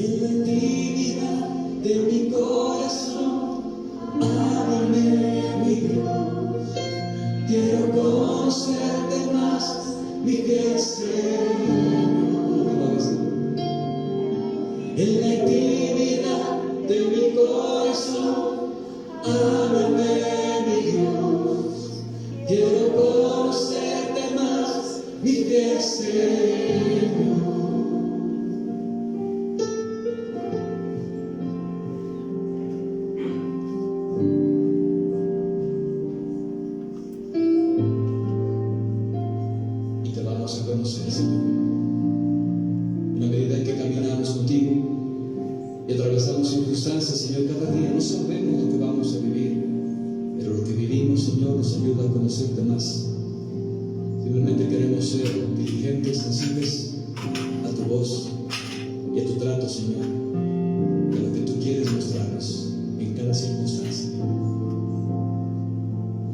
Y en la intimidad de mi corazón, háblame, mi Dios. Quiero conocerte más, mi fiel Señor. En la intimidad de mi corazón, háblame, mi Dios. Quiero conocerte más, mi fiel Señor. Y te vamos a conocer, Señor. En la medida en que caminamos contigo y atravesamos circunstancias, Señor, cada día no sabemos lo que vamos a vivir, pero lo que vivimos, Señor, nos ayuda a conocerte más. Simplemente queremos ser diligentes, sensibles a tu voz y a tu trato, Señor, de lo que tú quieres mostrarnos en cada circunstancia.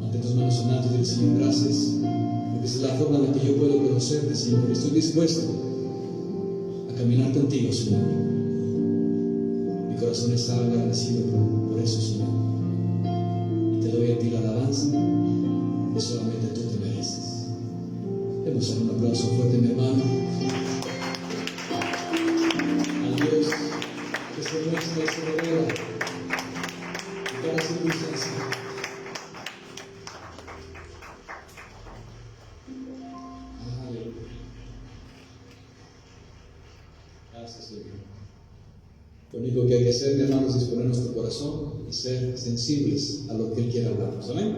Ante tus manos en alto, dile, Señor, gracias, porque esa es la forma en la que yo puedo conocerte, Señor. Estoy dispuesto a caminar contigo, Señor. Mi corazón está agradecido por eso, Señor. Y te doy a ti la alabanza que solamente tú te mereces. Demos un aplauso fuerte, mi hermano, al Dios que se muestra y se revela en cada circunstancia. Aleluya. Gracias, Señor. Lo único que hay que hacer, mi hermano, es disponer nuestro corazón y ser sensibles a lo que Él quiere hablarnos. Amén.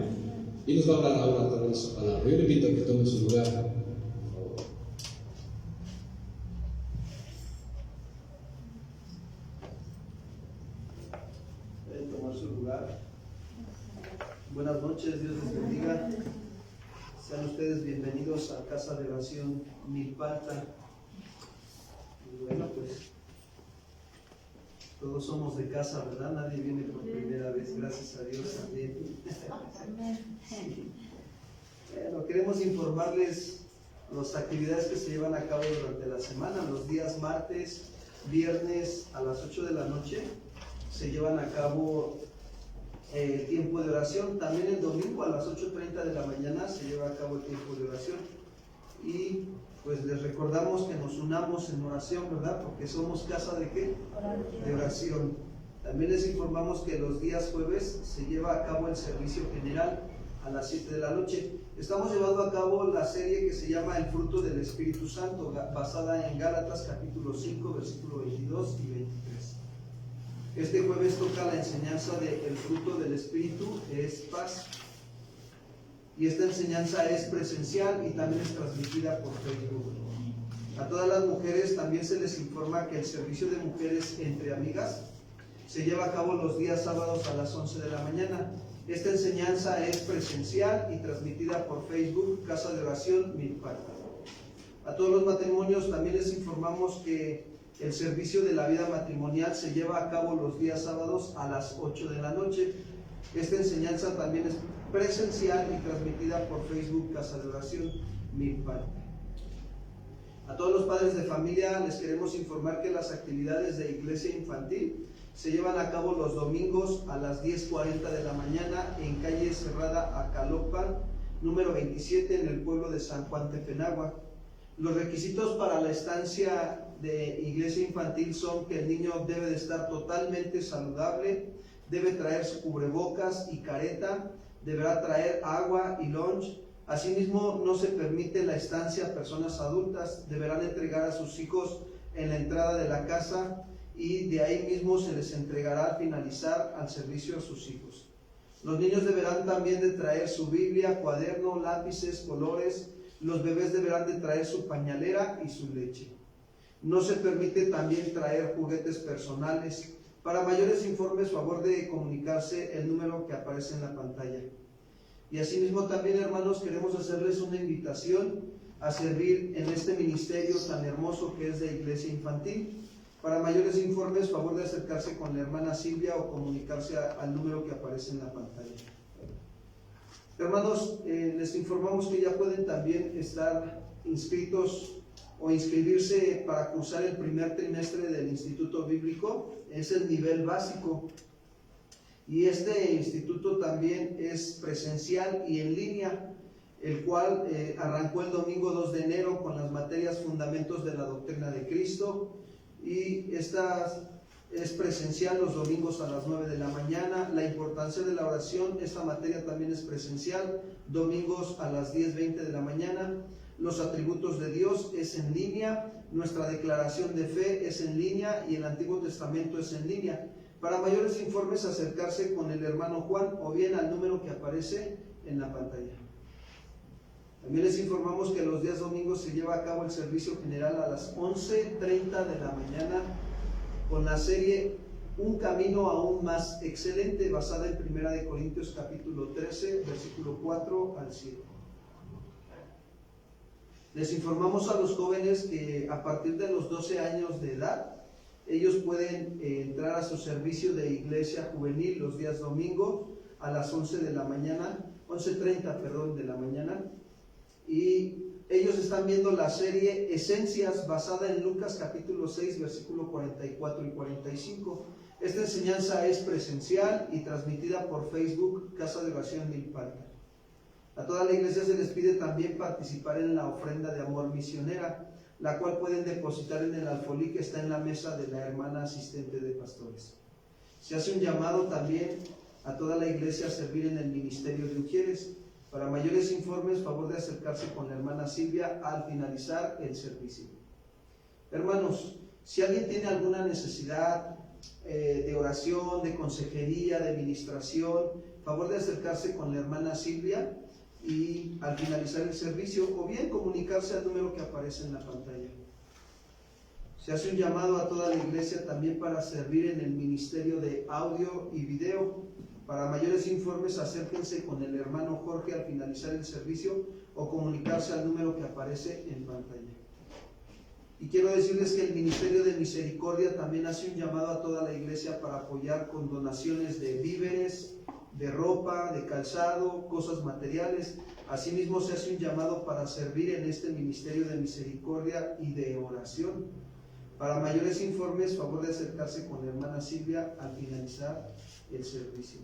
Y nos va a hablar ahora a través de su palabra. Yo le invito a que tome su lugar. Buenas noches, Dios les bendiga. Sean ustedes bienvenidos a Casa de Oración Milpalta. Y bueno, pues todos somos de casa, ¿verdad? Nadie viene por primera vez, gracias a Dios también. Sí. Bueno, queremos informarles las actividades que se llevan a cabo durante la semana. Los días martes, viernes a las 8 de la noche se llevan a cabo tiempo de oración. También el domingo a las 8:30 de la mañana se lleva a cabo el tiempo de oración. Y pues les recordamos que nos unamos en oración, ¿verdad? Porque somos casa de ¿qué? De oración. También les informamos que los días jueves se lleva a cabo el servicio general a las 7 de la noche. Estamos llevando a cabo la serie que se llama El fruto del Espíritu Santo, basada en Gálatas capítulo 5, versículo 22 y 23. Este jueves toca la enseñanza de el fruto del Espíritu, es paz. Y esta enseñanza es presencial y también es transmitida por Facebook. A todas las mujeres también se les informa que el servicio de mujeres entre amigas se lleva a cabo los días sábados a las 11 de la mañana. Esta enseñanza es presencial y transmitida por Facebook, Casa de Oración Milpalta. A todos los matrimonios también les informamos que el servicio de la vida matrimonial se lleva a cabo los días sábados a las 8 de la noche. Esta enseñanza también es presencial y transmitida por Facebook, Casa de Oración Milpalta. A todos los padres de familia les queremos informar que las actividades de iglesia infantil se llevan a cabo los domingos a las 10:40 de la mañana en calle Cerrada Acalopan, número 27, en el pueblo de San Juan Tepenagua. Los requisitos para la estancia de iglesia infantil son que el niño debe de estar totalmente saludable, debe traer su cubrebocas y careta, deberá traer agua y lunch. Asimismo, no se permite la estancia a personas adultas, deberán entregar a sus hijos en la entrada de la casa y de ahí mismo se les entregará al finalizar al servicio a sus hijos. Los niños deberán también de traer su Biblia, cuaderno, lápices, colores. Los bebés deberán de traer su pañalera y su leche. No se permite también traer juguetes personales. Para mayores informes, favor de comunicarse el número que aparece en la pantalla. Y asimismo también, hermanos, queremos hacerles una invitación a servir en este ministerio tan hermoso que es de Iglesia Infantil. Para mayores informes, favor de acercarse con la hermana Silvia o comunicarse al número que aparece en la pantalla. Hermanos, les informamos que ya pueden también estar inscritos o inscribirse para cursar el primer trimestre del Instituto Bíblico. Es el nivel básico. Y este instituto también es presencial y en línea, el cual arrancó el domingo 2 de enero con las materias Fundamentos de la Doctrina de Cristo, y esta es presencial los domingos a las 9 de la mañana. La importancia de la oración, esta materia también es presencial, domingos a las 10:20 de la mañana. Los atributos de Dios es en línea, nuestra declaración de fe es en línea y el Antiguo Testamento es en línea. Para mayores informes, acercarse con el hermano Juan o bien al número que aparece en la pantalla. También les informamos que los días domingos se lleva a cabo el servicio general a las 11:30 de la mañana con la serie Un Camino Aún Más Excelente, basada en 1 Corintios capítulo 13, versículo 4 al 7. Les informamos a los jóvenes que a partir de los 12 años de edad, ellos pueden entrar a su servicio de iglesia juvenil los días domingos a las 11:30 de la mañana. Y ellos están viendo la serie Esencias, basada en Lucas capítulo 6, versículo 44 y 45. Esta enseñanza es presencial y transmitida por Facebook, Casa de Oración Milpalta. A toda la iglesia se les pide también participar en la ofrenda de amor misionera, la cual pueden depositar en el alfolí que está en la mesa de la hermana asistente de pastores. Se hace un llamado también a toda la iglesia a servir en el ministerio de Ujieres. Para mayores informes, favor de acercarse con la hermana Silvia al finalizar el servicio. Hermanos, si alguien tiene alguna necesidad de oración, de consejería, de administración, favor de acercarse con la hermana Silvia y al finalizar el servicio, o bien comunicarse al número que aparece en la pantalla. Se hace un llamado a toda la iglesia también para servir en el ministerio de audio y video. Para mayores informes, acérquense con el hermano Jorge al finalizar el servicio o comunicarse al número que aparece en pantalla. Y quiero decirles que el Ministerio de Misericordia también hace un llamado a toda la iglesia para apoyar con donaciones de víveres, de ropa, de calzado, cosas materiales. Asimismo, se hace un llamado para servir en este Ministerio de Misericordia y de oración. Para mayores informes, favor de acercarse con la hermana Silvia al finalizar el servicio.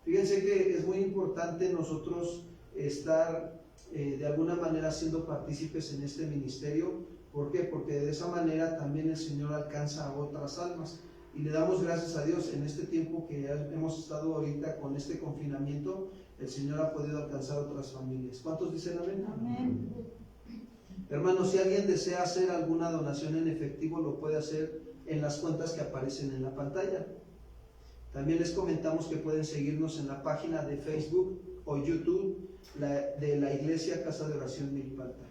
Fíjense que es muy importante nosotros estar de alguna manera siendo partícipes en este ministerio. ¿Por qué? Porque de esa manera también el Señor alcanza a otras almas. Y le damos gracias a Dios en este tiempo que hemos estado ahorita con este confinamiento, el Señor ha podido alcanzar otras familias. ¿Cuántos dicen amén? Amén. Hermanos, si alguien desea hacer alguna donación en efectivo, lo puede hacer en las cuentas que aparecen en la pantalla. También les comentamos que pueden seguirnos en la página de Facebook o YouTube de la Iglesia Casa de Oración Milpalta.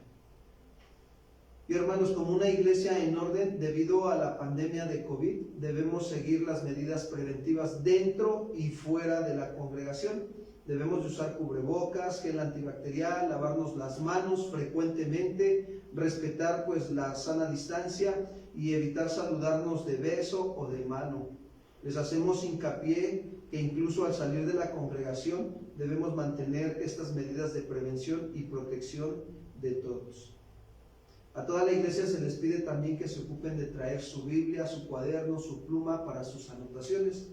Y hermanos, como una iglesia en orden, debido a la pandemia de COVID, debemos seguir las medidas preventivas dentro y fuera de la congregación. Debemos de usar cubrebocas, gel antibacterial, lavarnos las manos frecuentemente, respetar la sana distancia y evitar saludarnos de beso o de mano. Les hacemos hincapié que incluso al salir de la congregación debemos mantener estas medidas de prevención y protección de todos. A toda la iglesia se les pide también que se ocupen de traer su Biblia, su cuaderno, su pluma para sus anotaciones.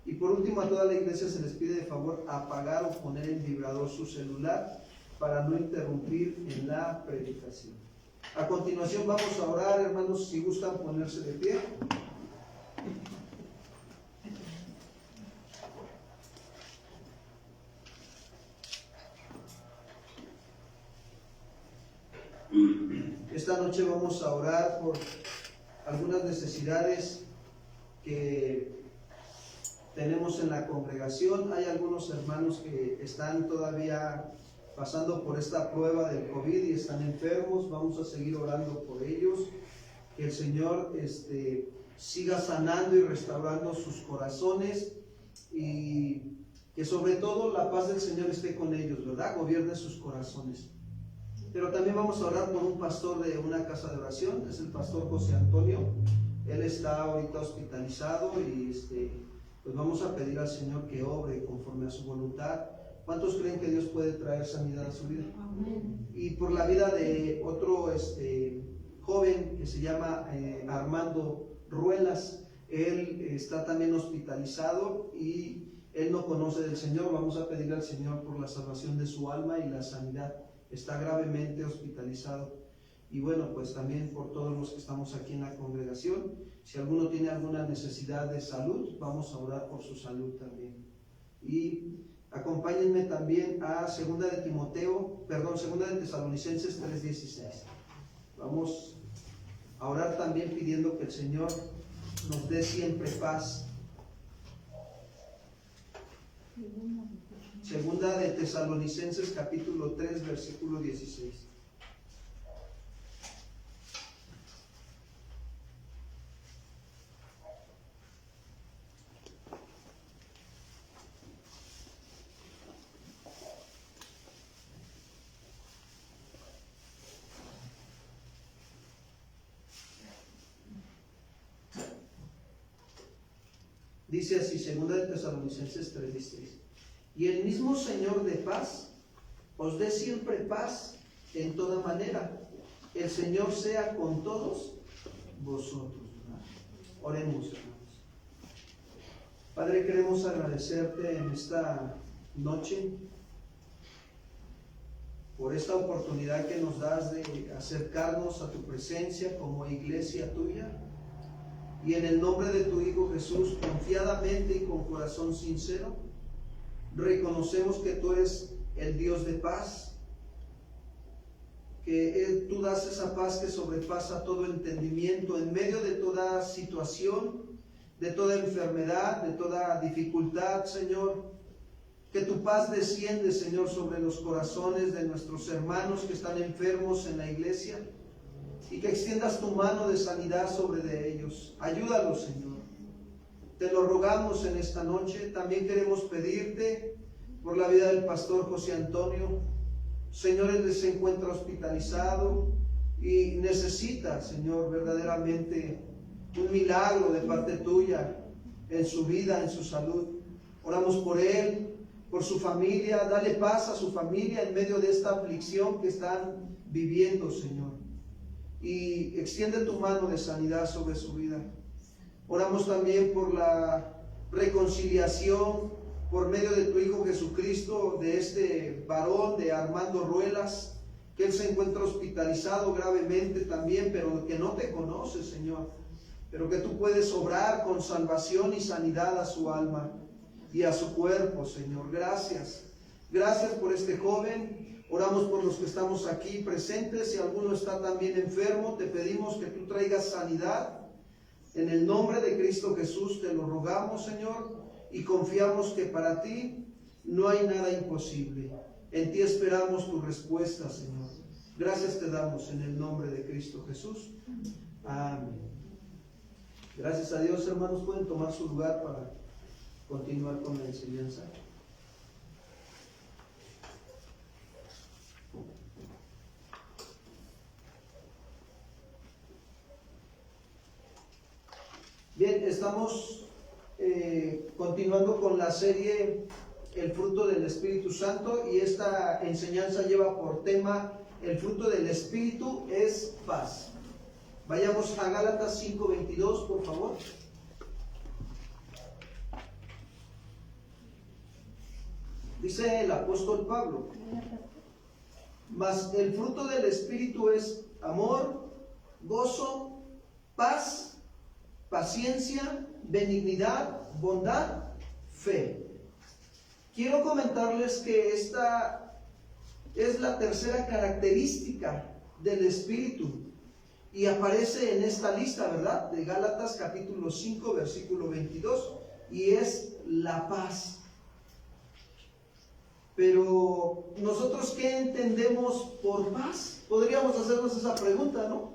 Y por último, a toda la iglesia se les pide de favor apagar o poner en vibrador su celular para no interrumpir en la predicación. A continuación vamos a orar, hermanos, si gustan ponerse de pie. Esta noche vamos a orar por algunas necesidades que tenemos en la congregación. Hay algunos hermanos que están todavía pasando por esta prueba del COVID y están enfermos. Vamos a seguir orando por ellos. Que el Señor siga sanando y restaurando sus corazones y que sobre todo la paz del Señor esté con ellos, ¿verdad? Gobierne sus corazones. Pero también vamos a orar por un pastor de una casa de oración, es el pastor José Antonio. Él está ahorita hospitalizado y pues vamos a pedir al Señor que obre conforme a su voluntad. ¿Cuántos creen que Dios puede traer sanidad a su vida? Amén. Y por la vida de otro joven que se llama Armando Ruelas. Él está también hospitalizado y él no conoce del Señor. Vamos a pedirle al Señor por la salvación de su alma y la sanidad. Está gravemente hospitalizado. Y bueno, pues también por todos los que estamos aquí en la congregación, si alguno tiene alguna necesidad de salud, vamos a orar por su salud también. Y acompáñenme también a 2 de Tesalonicenses 3:16. Vamos a orar también pidiendo que el Señor nos dé siempre paz. 2 de Tesalonicenses capítulo 3, versículo 16. Dice así, 2 de Tesalonicenses 3:16. Y el mismo Señor de paz os dé siempre paz en toda manera. El Señor sea con todos vosotros. Oremos, hermanos. Padre, queremos agradecerte en esta noche por esta oportunidad que nos das de acercarnos a tu presencia como iglesia tuya. Y en el nombre de tu Hijo Jesús, confiadamente y con corazón sincero, reconocemos que tú eres el Dios de paz, que tú das esa paz que sobrepasa todo entendimiento en medio de toda situación, de toda enfermedad, de toda dificultad, Señor. Que tu paz desciende, Señor, sobre los corazones de nuestros hermanos que están enfermos en la iglesia. Y que extiendas tu mano de sanidad sobre de ellos. Ayúdalos, Señor. Te lo rogamos en esta noche. También queremos pedirte por la vida del pastor José Antonio. Señor, él se encuentra hospitalizado y necesita, Señor, verdaderamente un milagro de parte tuya en su vida, en su salud. Oramos por él, por su familia. Dale paz a su familia en medio de esta aflicción que están viviendo, Señor. Y extiende tu mano de sanidad sobre su vida. Oramos también por la reconciliación por medio de tu Hijo Jesucristo, de este varón, de Armando Ruelas, que él se encuentra hospitalizado gravemente también, pero que no te conoce, Señor, pero que tú puedes obrar con salvación y sanidad a su alma y a su cuerpo, Señor. Gracias. Gracias por este joven. Oramos por los que estamos aquí presentes. Si alguno está también enfermo, te pedimos que tú traigas sanidad. En el nombre de Cristo Jesús te lo rogamos, Señor, y confiamos que para ti no hay nada imposible. En ti esperamos tu respuesta, Señor. Gracias te damos en el nombre de Cristo Jesús. Amén. Gracias a Dios, hermanos. Pueden tomar su lugar para continuar con la enseñanza. Bien, estamos continuando con la serie El fruto del Espíritu Santo, y esta enseñanza lleva por tema el fruto del Espíritu es paz. Vayamos a Gálatas 5:22, por favor. Dice el apóstol Pablo: mas el fruto del Espíritu es amor, gozo, paz, paciencia, benignidad, bondad, fe. Quiero comentarles que esta es la tercera característica del Espíritu y aparece en esta lista, ¿verdad? De Gálatas capítulo 5, versículo 22, y es la paz. Pero nosotros, ¿qué entendemos por paz? Podríamos hacernos esa pregunta, ¿no?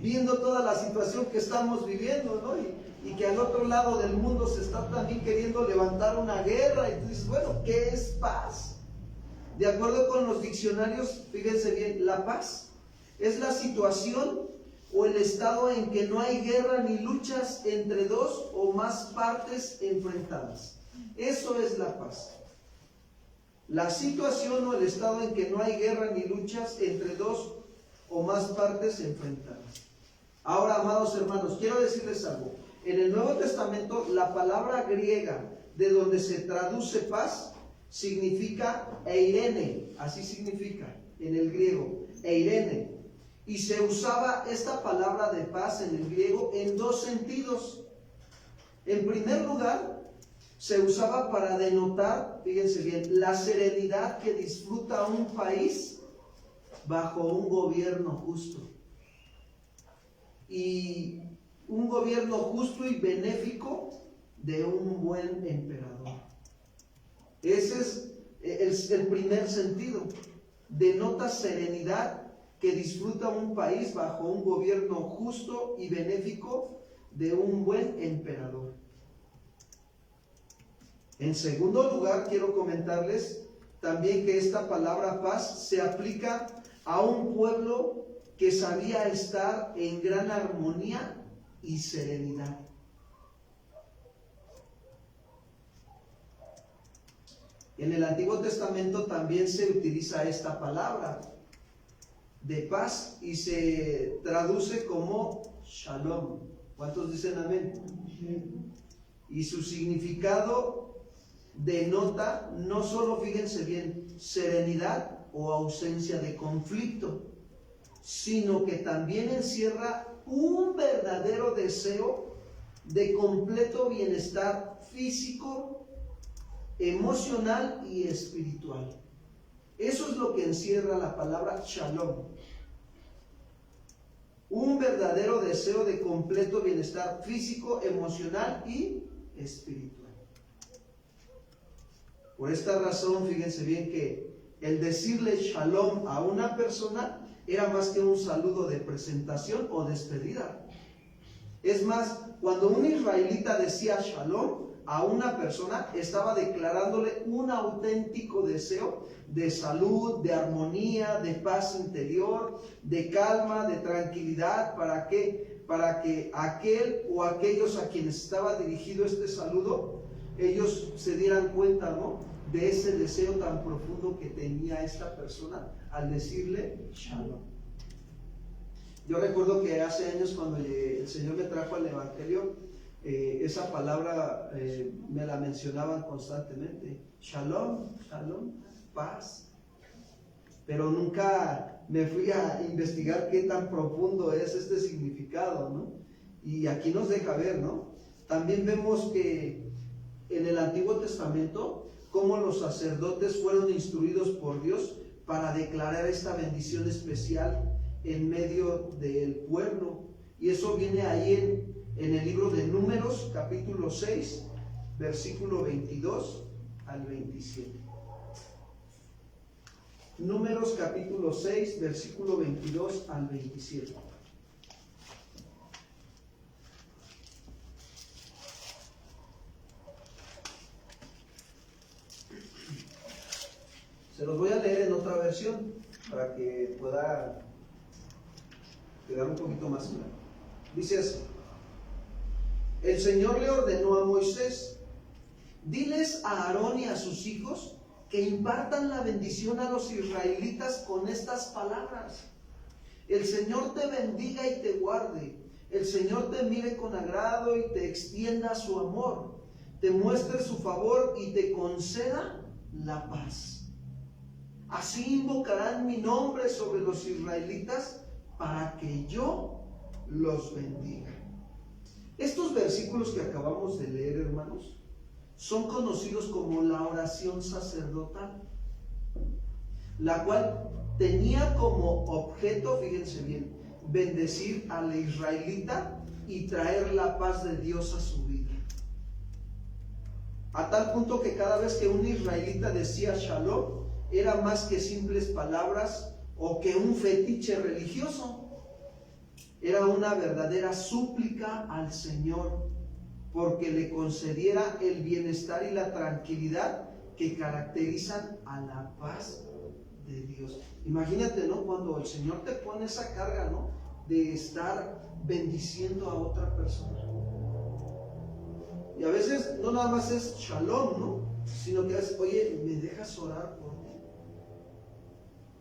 Viendo toda la situación que estamos viviendo, ¿no? Y que al otro lado del mundo se está también queriendo levantar una guerra, y tú dices, bueno, ¿qué es paz? De acuerdo con los diccionarios, fíjense bien, la paz es la situación o el estado en que no hay guerra ni luchas entre dos o más partes enfrentadas. Eso es la paz. La situación o el estado en que no hay guerra ni luchas entre dos o más partes enfrentadas. Ahora, amados hermanos, quiero decirles algo. En el Nuevo Testamento, la palabra griega de donde se traduce paz significa eirene, así significa en el griego, eirene. Y se usaba esta palabra de paz en el griego en dos sentidos. En primer lugar, se usaba para denotar, fíjense bien, la serenidad que disfruta un país bajo un gobierno justo. Y un gobierno justo y benéfico de un buen emperador. Ese es el primer sentido. Denota serenidad que disfruta un país bajo un gobierno justo y benéfico de un buen emperador. En segundo lugar, quiero comentarles también que esta palabra paz se aplica a un pueblo que sabía estar en gran armonía y serenidad. En el Antiguo Testamento también se utiliza esta palabra de paz y se traduce como shalom. ¿Cuántos dicen amén? Y su significado denota no solo, fíjense bien, serenidad o ausencia de conflicto, sino que también encierra un verdadero deseo de completo bienestar físico, emocional y espiritual. Eso es lo que encierra la palabra shalom. Un verdadero deseo de completo bienestar físico, emocional y espiritual. Por esta razón, fíjense bien que el decirle shalom a una persona era más que un saludo de presentación o despedida. Es más, cuando un israelita decía shalom a una persona, estaba declarándole un auténtico deseo de salud, de armonía, de paz interior, de calma, de tranquilidad. ¿Para qué? Para que aquel o aquellos a quienes estaba dirigido este saludo, ellos se dieran cuenta, ¿no?, de ese deseo tan profundo que tenía esta persona al decirle shalom. Yo recuerdo que hace años, cuando el Señor me trajo al Evangelio, esa palabra me la mencionaban constantemente. Shalom, shalom, paz. Pero nunca me fui a investigar qué tan profundo es este significado, ¿no? Y aquí nos deja ver, ¿no? También vemos que en el Antiguo Testamento, cómo los sacerdotes fueron instruidos por Dios para declarar esta bendición especial en medio del pueblo. Y eso viene ahí en el libro de Números, capítulo 6, versículo 22 al 27. Números, capítulo 6, versículo 22 al 27. Se los voy a leer en otra versión para que pueda quedar un poquito más claro. Dice así: el Señor le ordenó a Moisés: diles a Aarón y a sus hijos que impartan la bendición a los israelitas con estas palabras: el Señor te bendiga y te guarde, el Señor te mire con agrado y te extienda su amor, te muestre su favor y te conceda la paz. Así invocarán mi nombre sobre los israelitas para que yo los bendiga. Estos versículos que acabamos de leer, hermanos, son conocidos como la oración sacerdotal, la cual tenía como objeto, fíjense bien, bendecir al israelita y traer la paz de Dios a su vida. A tal punto que cada vez que un israelita decía shalom, era más que simples palabras o que un fetiche religioso. Era una verdadera súplica al Señor porque le concediera el bienestar y la tranquilidad que caracterizan a la paz de Dios. Imagínate, ¿no?, cuando el Señor te pone esa carga, ¿no?, de estar bendiciendo a otra persona. Y a veces no nada más es shalom, ¿no?, sino que es: oye, ¿me dejas orar por ti?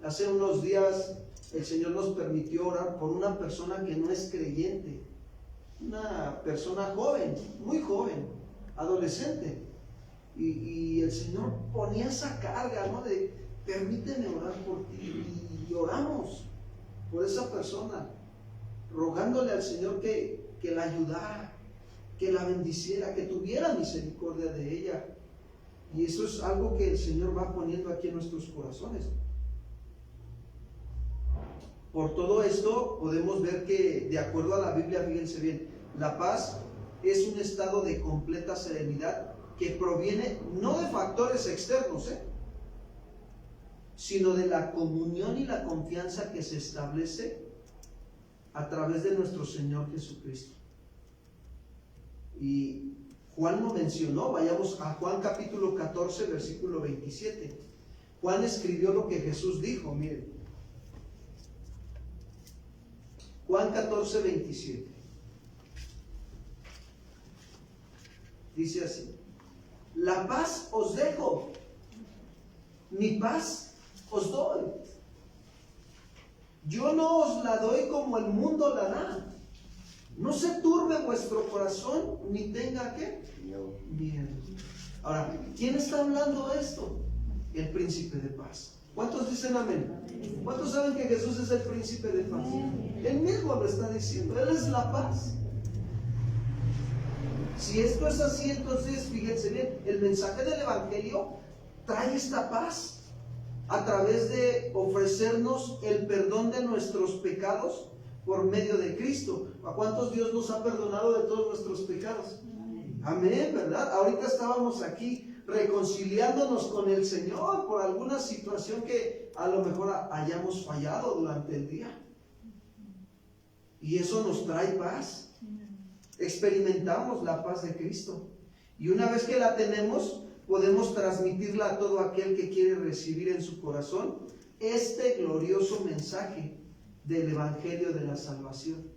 Hace unos días el Señor nos permitió orar por una persona que no es creyente, una persona joven, muy joven, adolescente, y el Señor ponía esa carga, ¿no? De permíteme orar por ti, y oramos por esa persona, rogándole al Señor que la ayudara, que la bendiciera, que tuviera misericordia de ella. Y eso es algo que el Señor va poniendo aquí en nuestros corazones. Por todo esto podemos ver que, de acuerdo a la Biblia, fíjense bien, la paz es un estado de completa serenidad que proviene no de factores externos, sino de la comunión y la confianza que se establece a través de nuestro Señor Jesucristo. Y Juan lo mencionó, vayamos a Juan capítulo 14, versículo 27. Juan escribió lo que Jesús dijo, miren. Juan 14, 27. Dice así: la paz os dejo, mi paz os doy. Yo no os la doy como el mundo la da. No se turbe vuestro corazón, ni tenga ¿qué? Miedo. Ahora, ¿quién está hablando esto? El príncipe de paz. ¿Cuántos dicen amén? ¿Cuántos saben que Jesús es el príncipe de paz? Él mismo lo está diciendo, Él es la paz. Si esto es así, entonces fíjense bien, el mensaje del Evangelio trae esta paz a través de ofrecernos el perdón de nuestros pecados por medio de Cristo. ¿A cuántos Dios nos ha perdonado de todos nuestros pecados? Amén, ¿verdad? Ahorita estábamos aquí reconciliándonos con el Señor por alguna situación que a lo mejor hayamos fallado durante el día. Y eso nos trae paz. Experimentamos la paz de Cristo. Y una vez que la tenemos, podemos transmitirla a todo aquel que quiere recibir en su corazón este glorioso mensaje del Evangelio de la salvación.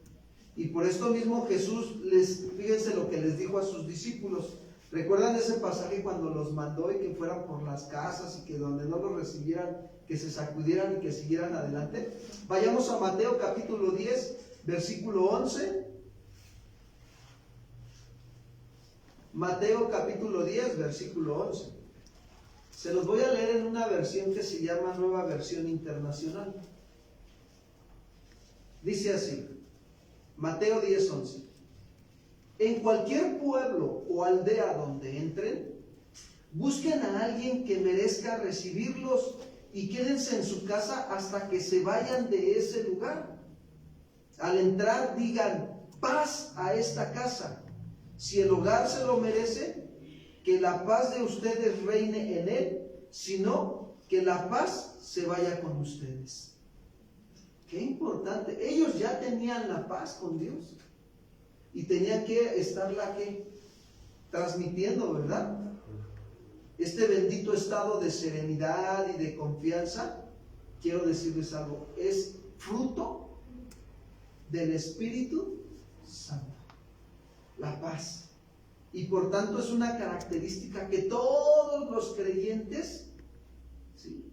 Y por esto mismo Jesús, fíjense lo que les dijo a sus discípulos. ¿Recuerdan ese pasaje cuando los mandó y que fueran por las casas y que donde no los recibieran, que se sacudieran y que siguieran adelante? Vayamos a Mateo capítulo 10, versículo 11. Mateo capítulo 10, versículo 11. Se los voy a leer en una versión que se llama Nueva Versión Internacional. Dice así, Mateo 10, 11. En cualquier pueblo o aldea donde entren, busquen a alguien que merezca recibirlos y quédense en su casa hasta que se vayan de ese lugar. Al entrar digan, paz a esta casa. Si el hogar se lo merece, que la paz de ustedes reine en él, sino que la paz se vaya con ustedes. Qué importante. Ellos ya tenían la paz con Dios y tenían que estarla transmitiendo, ¿verdad? Este bendito estado de serenidad y de confianza, quiero decirles algo, es fruto del Espíritu Santo. La paz. Y por tanto es una característica que todos los creyentes, ¿sí?,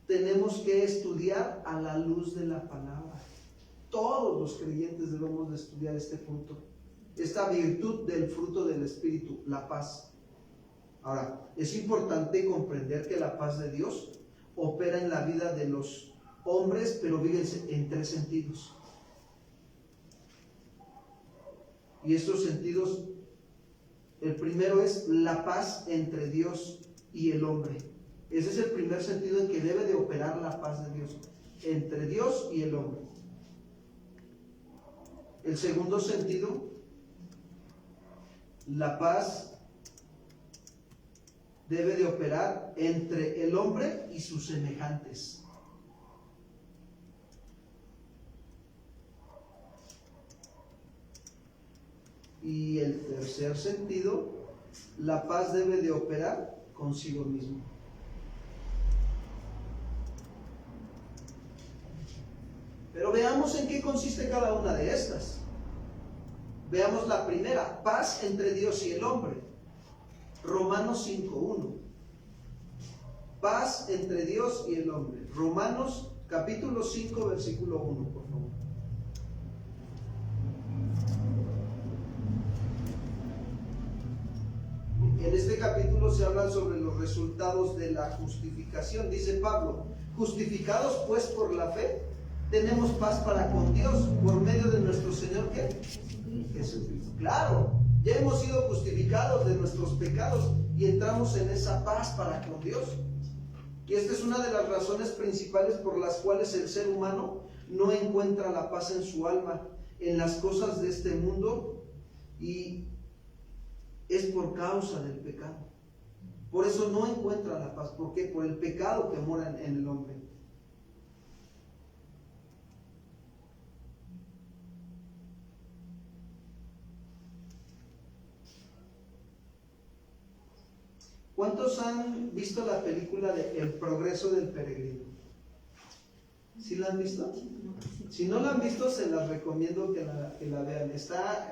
tenemos que estudiar a la luz de la palabra. Todos los creyentes debemos de estudiar este fruto, esta virtud del fruto del Espíritu, la paz. Ahora, es importante comprender que la paz de Dios opera en la vida de los hombres, pero fíjense, en tres sentidos. Y estos sentidos, el primero es la paz entre Dios y el hombre. Ese es el primer sentido en que debe de operar la paz de Dios, entre Dios y el hombre. El segundo sentido, la paz debe de operar entre el hombre y sus semejantes. Y el tercer sentido, la paz debe de operar consigo mismo. Pero veamos en qué consiste cada una de estas. Veamos la primera, paz entre Dios y el hombre. Romanos 5:1. Paz entre Dios y el hombre. Romanos capítulo 5, versículo 1, por favor. En este capítulo se habla sobre los resultados de la justificación. Dice Pablo: justificados pues por la fe, tenemos paz para con Dios por medio de nuestro Señor, ¿qué? Jesucristo. Claro, ya hemos sido justificados de nuestros pecados y entramos en esa paz para con Dios. Y esta es una de las razones principales por las cuales el ser humano no encuentra la paz en su alma, en las cosas de este mundo, y es por causa del pecado. Por eso no encuentra la paz. ¿Por qué? Por el pecado que mora en el hombre. ¿Cuántos han visto la película de El progreso del peregrino? ¿Sí la han visto? Si no la han visto, se las recomiendo que la vean. Está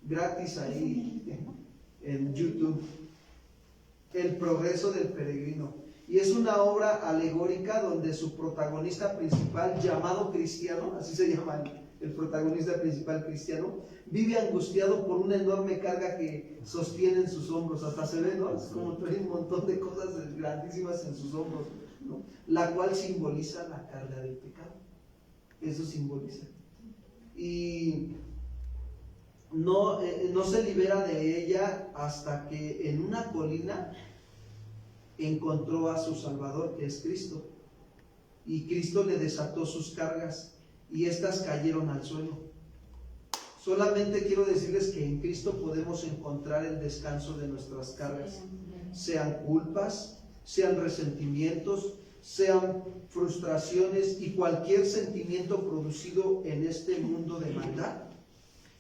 gratis ahí en YouTube. El progreso del peregrino. Y es una obra alegórica donde su protagonista principal, llamado Cristiano, así se llama el protagonista principal cristiano, vive angustiado por una enorme carga que sostiene en sus hombros. Hasta se ve, ¿no? Es como trae un montón de cosas grandísimas en sus hombros, ¿no? La cual simboliza la carga del pecado. Eso simboliza. Y no se libera de ella hasta que en una colina encontró a su Salvador, que es Cristo. Y Cristo le desató sus cargas y estas cayeron al suelo. Solamente quiero decirles que en Cristo podemos encontrar el descanso de nuestras cargas, sean culpas, sean resentimientos, sean frustraciones y cualquier sentimiento producido en este mundo de maldad.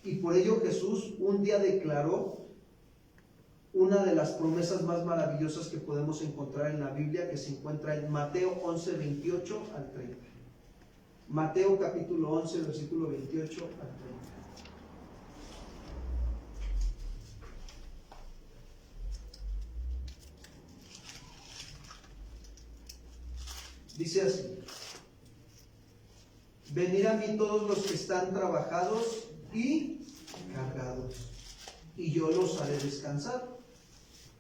Y por ello Jesús un día declaró una de las promesas más maravillosas que podemos encontrar en la Biblia, que se encuentra en Mateo 11, 28 al 30. Mateo capítulo 11, versículo 28 al 30. Dice así: venid a mí todos los que están trabajados y cargados, y yo los haré descansar.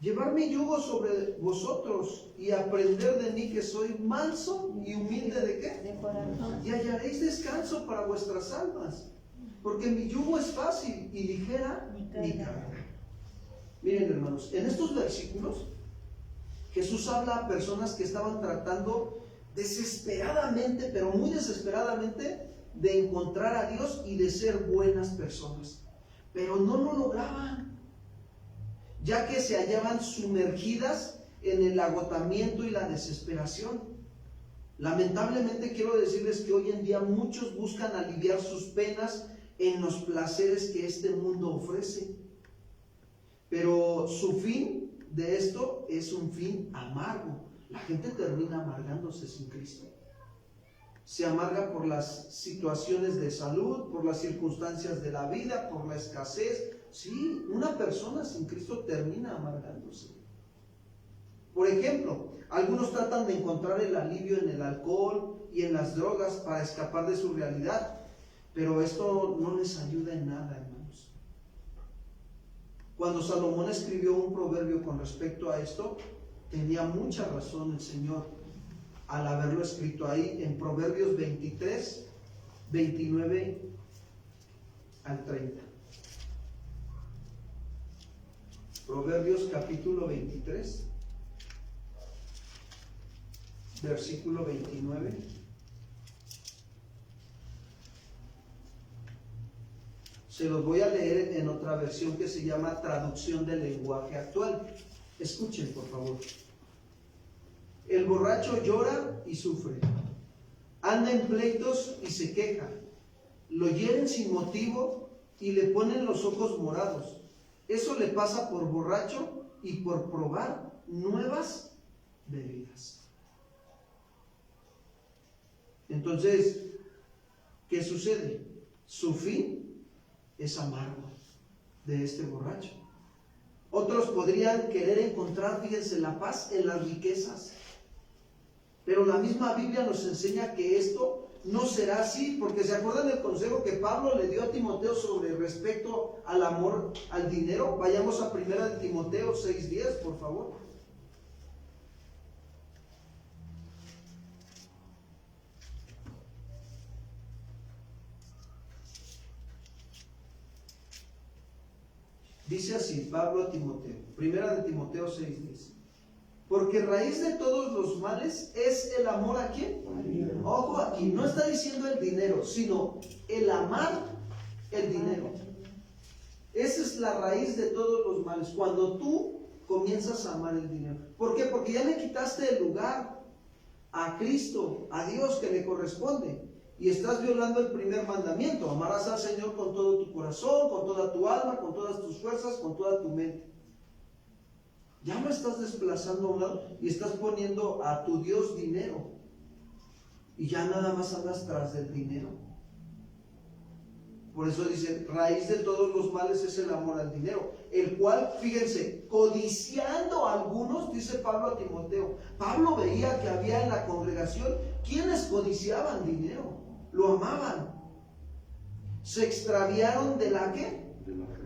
Llevad mi yugo sobre vosotros y aprender de mí, que soy manso y humilde ¿de qué? De corazón. Y hallaréis descanso para vuestras almas, porque mi yugo es fácil y ligera mi carga. Miren, hermanos, en estos versículos Jesús habla a personas que estaban tratando desesperadamente, pero muy desesperadamente, de encontrar a Dios y de ser buenas personas, pero no lo lograban, ya que se hallaban sumergidas en el agotamiento y la desesperación. Lamentablemente quiero decirles que hoy en día muchos buscan aliviar sus penas en los placeres que este mundo ofrece, pero su fin de esto es un fin amargo. La gente termina amargándose sin Cristo. Se amarga por las situaciones de salud, por las circunstancias de la vida, por la escasez. Sí, una persona sin Cristo termina amargándose. Por ejemplo, algunos tratan de encontrar el alivio en el alcohol y en las drogas para escapar de su realidad, pero esto no les ayuda en nada, hermanos. Cuando Salomón escribió un proverbio con respecto a esto, tenía mucha razón el Señor al haberlo escrito ahí en Proverbios 23, 29 al 30. Proverbios capítulo 23, versículo 29. Se los voy a leer en otra versión que se llama Traducción del Lenguaje Actual. Escuchen, por favor. El borracho llora y sufre, anda en pleitos y se queja, lo hieren sin motivo y le ponen los ojos morados. Eso le pasa por borracho y por probar nuevas bebidas. Entonces, ¿qué sucede? Su fin es amargo de este borracho. Otros podrían querer encontrar, fíjense, la paz en las riquezas. Pero la misma Biblia nos enseña que esto no será así, porque ¿se acuerdan del consejo que Pablo le dio a Timoteo sobre respecto al amor al dinero? Vayamos a 1 Timoteo 6:10, por favor. Dice así Pablo a Timoteo, 1 Timoteo 6:10. Porque raíz de todos los males es el amor ¿a quién? Ojo aquí, no está diciendo el dinero, sino el amar el dinero. Esa es la raíz de todos los males. Cuando tú comienzas a amar el dinero. ¿Por qué? Porque ya le quitaste el lugar a Cristo, a Dios que le corresponde. Y estás violando el primer mandamiento. Amarás al Señor con todo tu corazón, con toda tu alma, con todas tus fuerzas, con toda tu mente. Ya lo estás desplazando a un lado y estás poniendo a tu Dios dinero. Y ya nada más andas tras del dinero. Por eso dice, raíz de todos los males es el amor al dinero. El cual, fíjense, codiciando a algunos, dice Pablo a Timoteo. Pablo veía que había en la congregación quienes codiciaban dinero. Lo amaban. Se extraviaron de la ¿qué?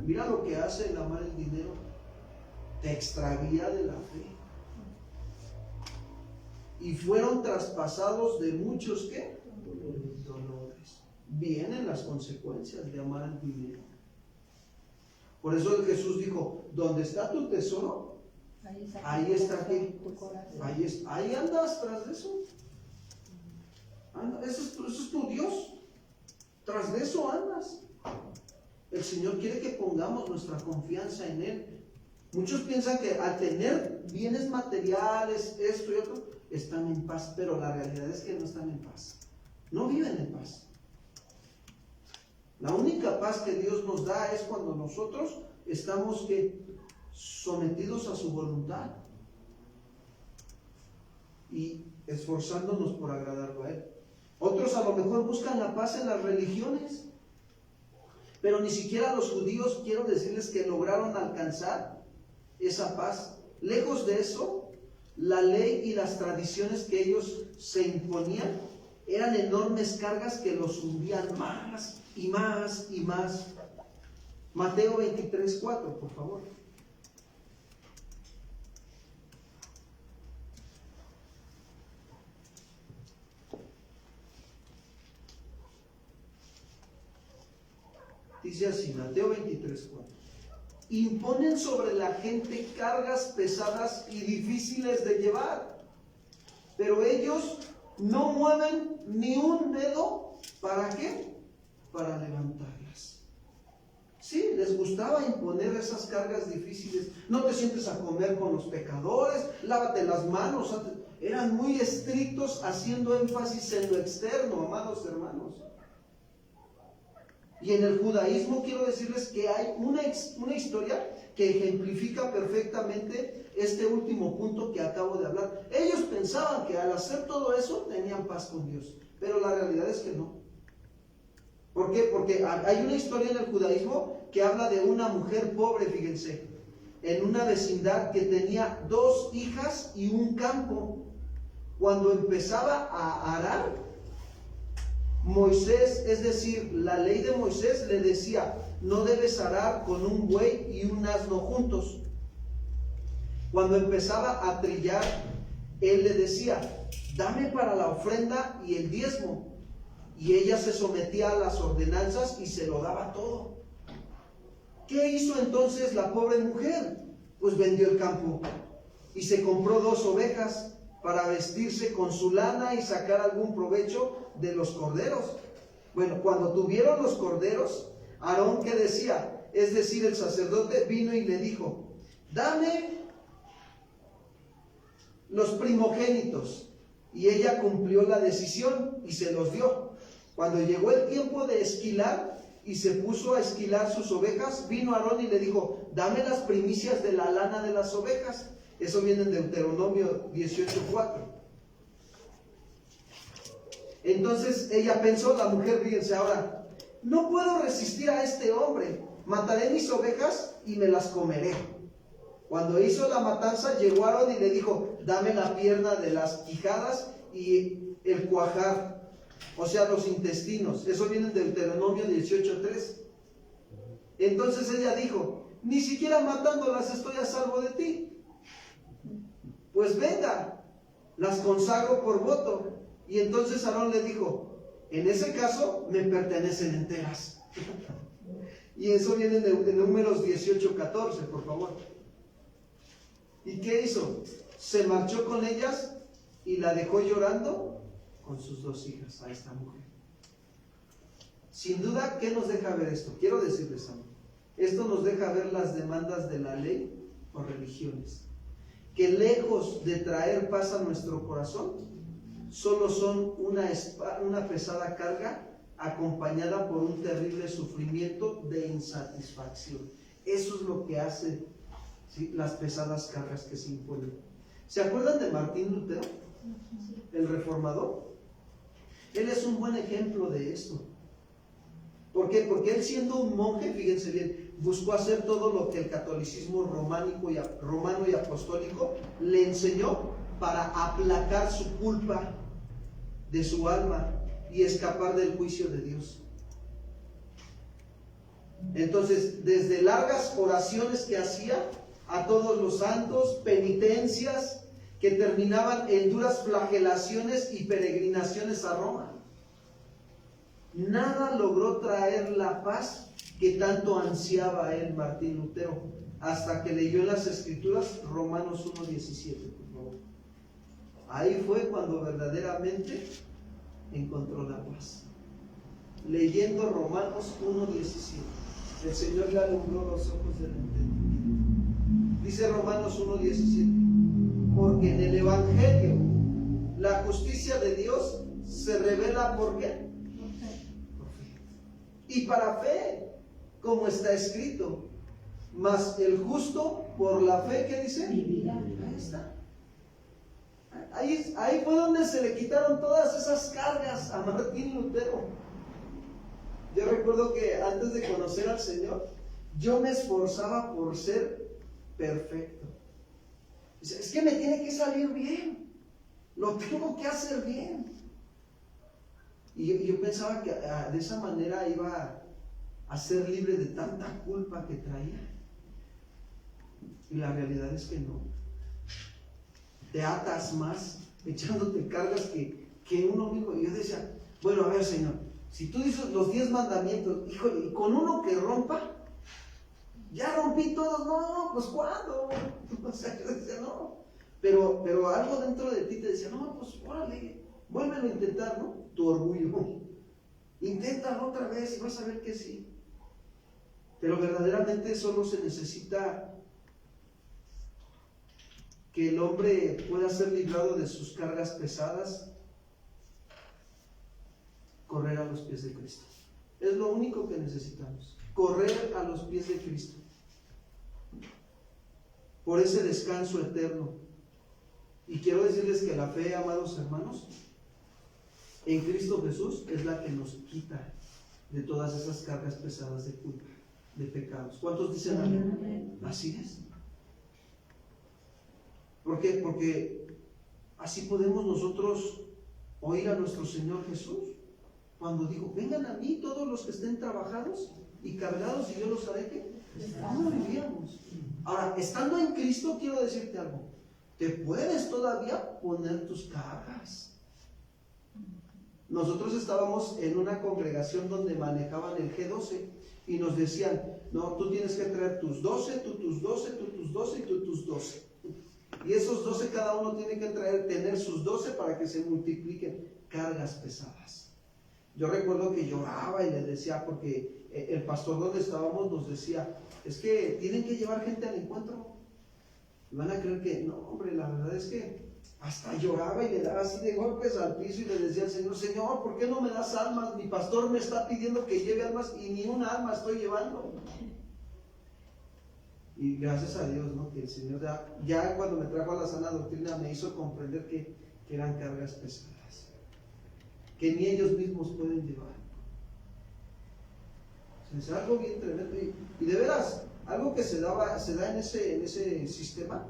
Mira lo que hace el amar el dinero. Te extravía de la fe. Y fueron traspasados de muchos ¿qué? Dolores. Vienen las consecuencias de amar el dinero. Por eso Jesús dijo, donde está tu tesoro, ahí está ¿qué? Ahí andas tras de eso. Eso es tu Dios. Tras de eso andas. El Señor quiere que pongamos nuestra confianza en Él. Muchos piensan que al tener bienes materiales, esto y otro, están en paz, pero la realidad es que no están en paz. No viven en paz. La única paz que Dios nos da es cuando nosotros estamos sometidos a su voluntad y esforzándonos por agradarlo a Él. Otros a lo mejor buscan la paz en las religiones, pero ni siquiera los judíos, quiero decirles que lograron alcanzar esa paz. Lejos de eso, la ley y las tradiciones que ellos se imponían eran enormes cargas que los hundían más y más y más. Mateo 23:4, por favor. Dice así, Mateo 23:4. Imponen sobre la gente cargas pesadas y difíciles de llevar, pero ellos no mueven ni un dedo. ¿Para qué? Para levantarlas. Sí, les gustaba imponer esas cargas difíciles. No te sientes a comer con los pecadores, lávate las manos. Eran muy estrictos, haciendo énfasis en lo externo, amados hermanos. Y en el judaísmo quiero decirles que hay una historia que ejemplifica perfectamente este último punto que acabo de hablar. Ellos pensaban que al hacer todo eso tenían paz con Dios, pero la realidad es que no. ¿Por qué? Porque hay una historia en el judaísmo que habla de una mujer pobre, fíjense, en una vecindad que tenía 2 hijas y un campo. Cuando empezaba a arar, Moisés, es decir, la ley de Moisés le decía, no debes arar con un buey y un asno juntos. Cuando empezaba a trillar, él le decía, dame para la ofrenda y el diezmo. Y ella se sometía a las ordenanzas y se lo daba todo. ¿Qué hizo entonces la pobre mujer? Pues vendió el campo y se compró 2 ovejas para vestirse con su lana y sacar algún provecho de los corderos. Bueno, cuando tuvieron los corderos, Aarón, ¿qué decía? Es decir, el sacerdote vino y le dijo, dame los primogénitos. Y ella cumplió la decisión y se los dio. Cuando llegó el tiempo de esquilar y se puso a esquilar sus ovejas, vino Aarón y le dijo, dame las primicias de la lana de las ovejas. Eso viene en Deuteronomio 18:4. Entonces ella pensó, la mujer, fíjense ahora, no puedo resistir a este hombre, mataré mis ovejas y me las comeré. Cuando hizo la matanza, llegó Aarón y le dijo, dame la pierna de las quijadas y el cuajar, o sea, los intestinos. Eso viene del Deuteronomio 18:3. Entonces ella dijo, ni siquiera matándolas estoy a salvo de ti. Pues venga, las consagro por voto. Y entonces Aarón le dijo, en ese caso me pertenecen enteras. Y eso viene de Números 18:14, por favor. ¿Y qué hizo? Se marchó con ellas y la dejó llorando con sus 2 hijas a esta mujer. Sin duda, ¿qué nos deja ver esto? Quiero decirles algo. Esto nos deja ver las demandas de la ley o religiones, que lejos de traer paz a nuestro corazón, solo son una pesada carga acompañada por un terrible sufrimiento de insatisfacción. Eso es lo que hace, ¿sí?, las pesadas cargas que se imponen. ¿Se acuerdan de Martín Lutero, el reformador? Él es un buen ejemplo de esto. ¿Por qué? Porque él, siendo un monje, fíjense bien, buscó hacer todo lo que el catolicismo romano y apostólico le enseñó para aplacar su culpa de su alma y escapar del juicio de Dios. Entonces, desde largas oraciones que hacía a todos los santos, penitencias que terminaban en duras flagelaciones y peregrinaciones a Roma, nada logró traer la paz que tanto ansiaba él, Martín Lutero, hasta que leyó en las Escrituras Romanos 1:17, por favor. Ahí fue cuando verdaderamente encontró la paz. Leyendo Romanos 1:17, el Señor le alumbró los ojos del entendimiento. Dice Romanos 1:17, porque en el Evangelio la justicia de Dios se revela, ¿por qué? Por fe. Y para fe, como está escrito, mas el justo por la fe, ¿qué dice? Vivirá. Ahí está. Ahí fue donde se le quitaron todas esas cargas a Martín Lutero. Yo recuerdo que antes de conocer al Señor, yo me esforzaba por ser perfecto. Es que me tiene que salir bien, lo tengo que hacer bien. Y yo pensaba que de esa manera iba a ser libre de tanta culpa que traía. Y la realidad es que no. Te atas más echándote cargas que uno mismo. Y yo decía, bueno, a ver, Señor, si tú dices los 10 mandamientos, híjole, y con uno que rompa, ya rompí todos. No, pues ¿cuándo? O sea, yo decía, no. Pero algo dentro de ti te decía, no, pues órale, vuélvelo a intentar, ¿no? Tu orgullo. Inténtalo otra vez y vas a ver que sí. Pero verdaderamente solo se necesita que el hombre pueda ser librado de sus cargas pesadas, correr a los pies de Cristo. Es lo único que necesitamos, correr a los pies de Cristo, por ese descanso eterno. Y quiero decirles que la fe, amados hermanos, en Cristo Jesús es la que nos quita de todas esas cargas pesadas de culpa, de pecados. ¿Cuántos dicen amén? Así es. ¿Por qué? Porque así podemos nosotros oír a nuestro Señor Jesús cuando dijo, vengan a mí todos los que estén trabajados y cargados y yo los haré que aliviamos. Ahora, estando en Cristo, quiero decirte algo, te puedes todavía poner tus cargas. Nosotros estábamos en una congregación donde manejaban el G12 y nos decían, no, tú tienes que traer tus 12, tú tus 12, tú tus 12 y tú tus 12. Y esos 12 cada uno tiene que tener sus 12 para que se multipliquen cargas pesadas. Yo recuerdo que lloraba y les decía, porque el pastor donde estábamos nos decía, es que tienen que llevar gente al encuentro. Y van a creer que, no, hombre, la verdad es que hasta lloraba y le daba así de golpes al piso y le decía al Señor, Señor, ¿por qué no me das almas? Mi pastor me está pidiendo que lleve almas y ni una alma estoy llevando. Y gracias a Dios, ¿no?, que el Señor ya cuando me trajo a la sana doctrina me hizo comprender que eran cargas pesadas, que ni ellos mismos pueden llevar. Es algo bien tremendo. Y de veras, algo que se da en ese sistema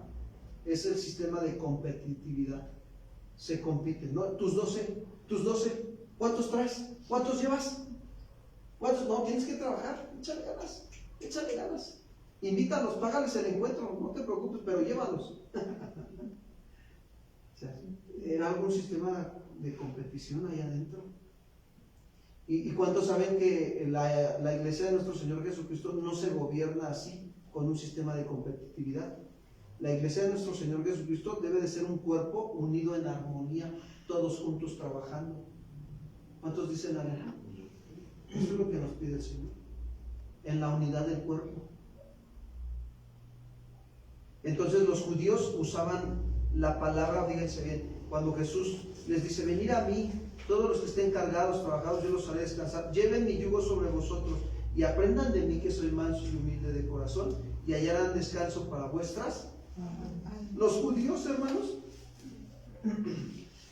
es el sistema de competitividad. se compiten, ¿no? Tus 12, ¿cuántos traes? ¿Cuántos llevas? ¿Cuántos? No, tienes que trabajar, échale ganas. Invítalos, págales el encuentro, no te preocupes, pero llévalos. O sea, era algún sistema de competición ahí adentro. ¿Y cuántos saben que la iglesia de nuestro Señor Jesucristo no se gobierna así, con un sistema de competitividad? La iglesia de nuestro Señor Jesucristo debe de ser un cuerpo unido en armonía, todos juntos trabajando. ¿Cuántos dicen amén? Eso es lo que nos pide el Señor, en la unidad del cuerpo. Entonces los judíos usaban la palabra, fíjense bien, cuando Jesús les dice, venid a mí, todos los que estén cargados, trabajados, yo los haré descansar, lleven mi yugo sobre vosotros y aprendan de mí que soy manso y humilde de corazón y hallarán descanso para vuestras. Los judíos, hermanos,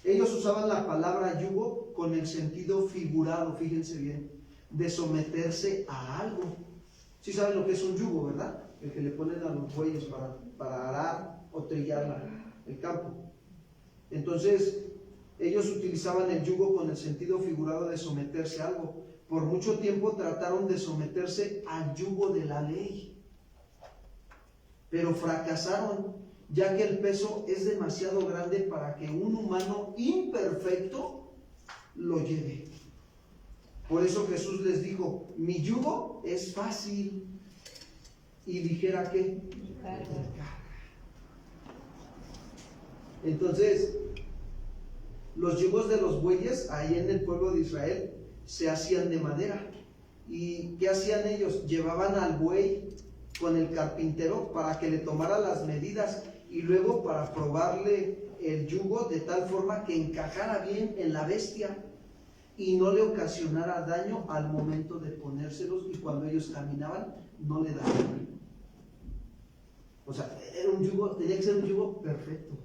ellos usaban la palabra yugo con el sentido figurado, fíjense bien, de someterse a algo. ¿Sí saben lo que es un yugo, verdad? El que le ponen a los bueyes para arar o trillar el campo. Entonces, ellos utilizaban el yugo con el sentido figurado de someterse a algo. Por mucho tiempo trataron de someterse al yugo de la ley, pero fracasaron, ya que el peso es demasiado grande para que un humano imperfecto lo lleve. Por eso Jesús les dijo, mi yugo es fácil y ligera ¿qué? Carga. Entonces, los yugos de los bueyes ahí en el pueblo de Israel se hacían de madera. ¿Y qué hacían ellos? Llevaban al buey con el carpintero para que le tomara las medidas y luego para probarle el yugo de tal forma que encajara bien en la bestia y no le ocasionara daño al momento de ponérselos, y cuando ellos caminaban no le daban. O sea, era un yugo, tenía que ser un yugo perfecto.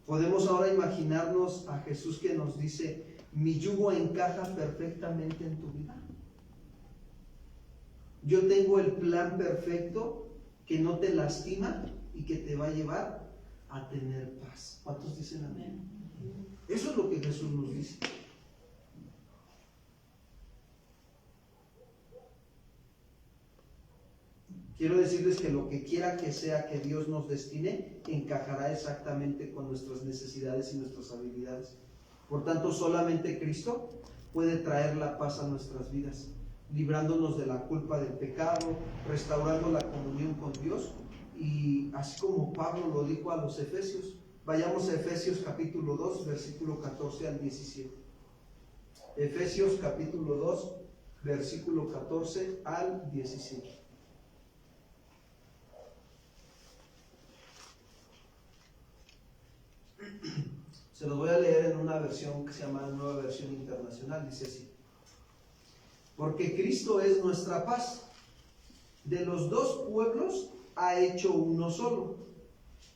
Podemos ahora imaginarnos a Jesús que nos dice, mi yugo encaja perfectamente en tu vida. Yo tengo el plan perfecto que no te lastima y que te va a llevar a tener paz. ¿Cuántos dicen amén? Eso es lo que Jesús nos dice. Quiero decirles que lo que quiera que sea que Dios nos destine, encajará exactamente con nuestras necesidades y nuestras habilidades. Por tanto, solamente Cristo puede traer la paz a nuestras vidas, librándonos de la culpa del pecado, restaurando la comunión con Dios, y así como Pablo lo dijo a los Efesios. Vayamos a Efesios capítulo 2, versículo 14 al 17. Efesios capítulo 2, versículo 14 al 17. Se los voy a leer en una versión que se llama Nueva Versión Internacional. Dice así: porque Cristo es nuestra paz, de los dos pueblos ha hecho uno solo,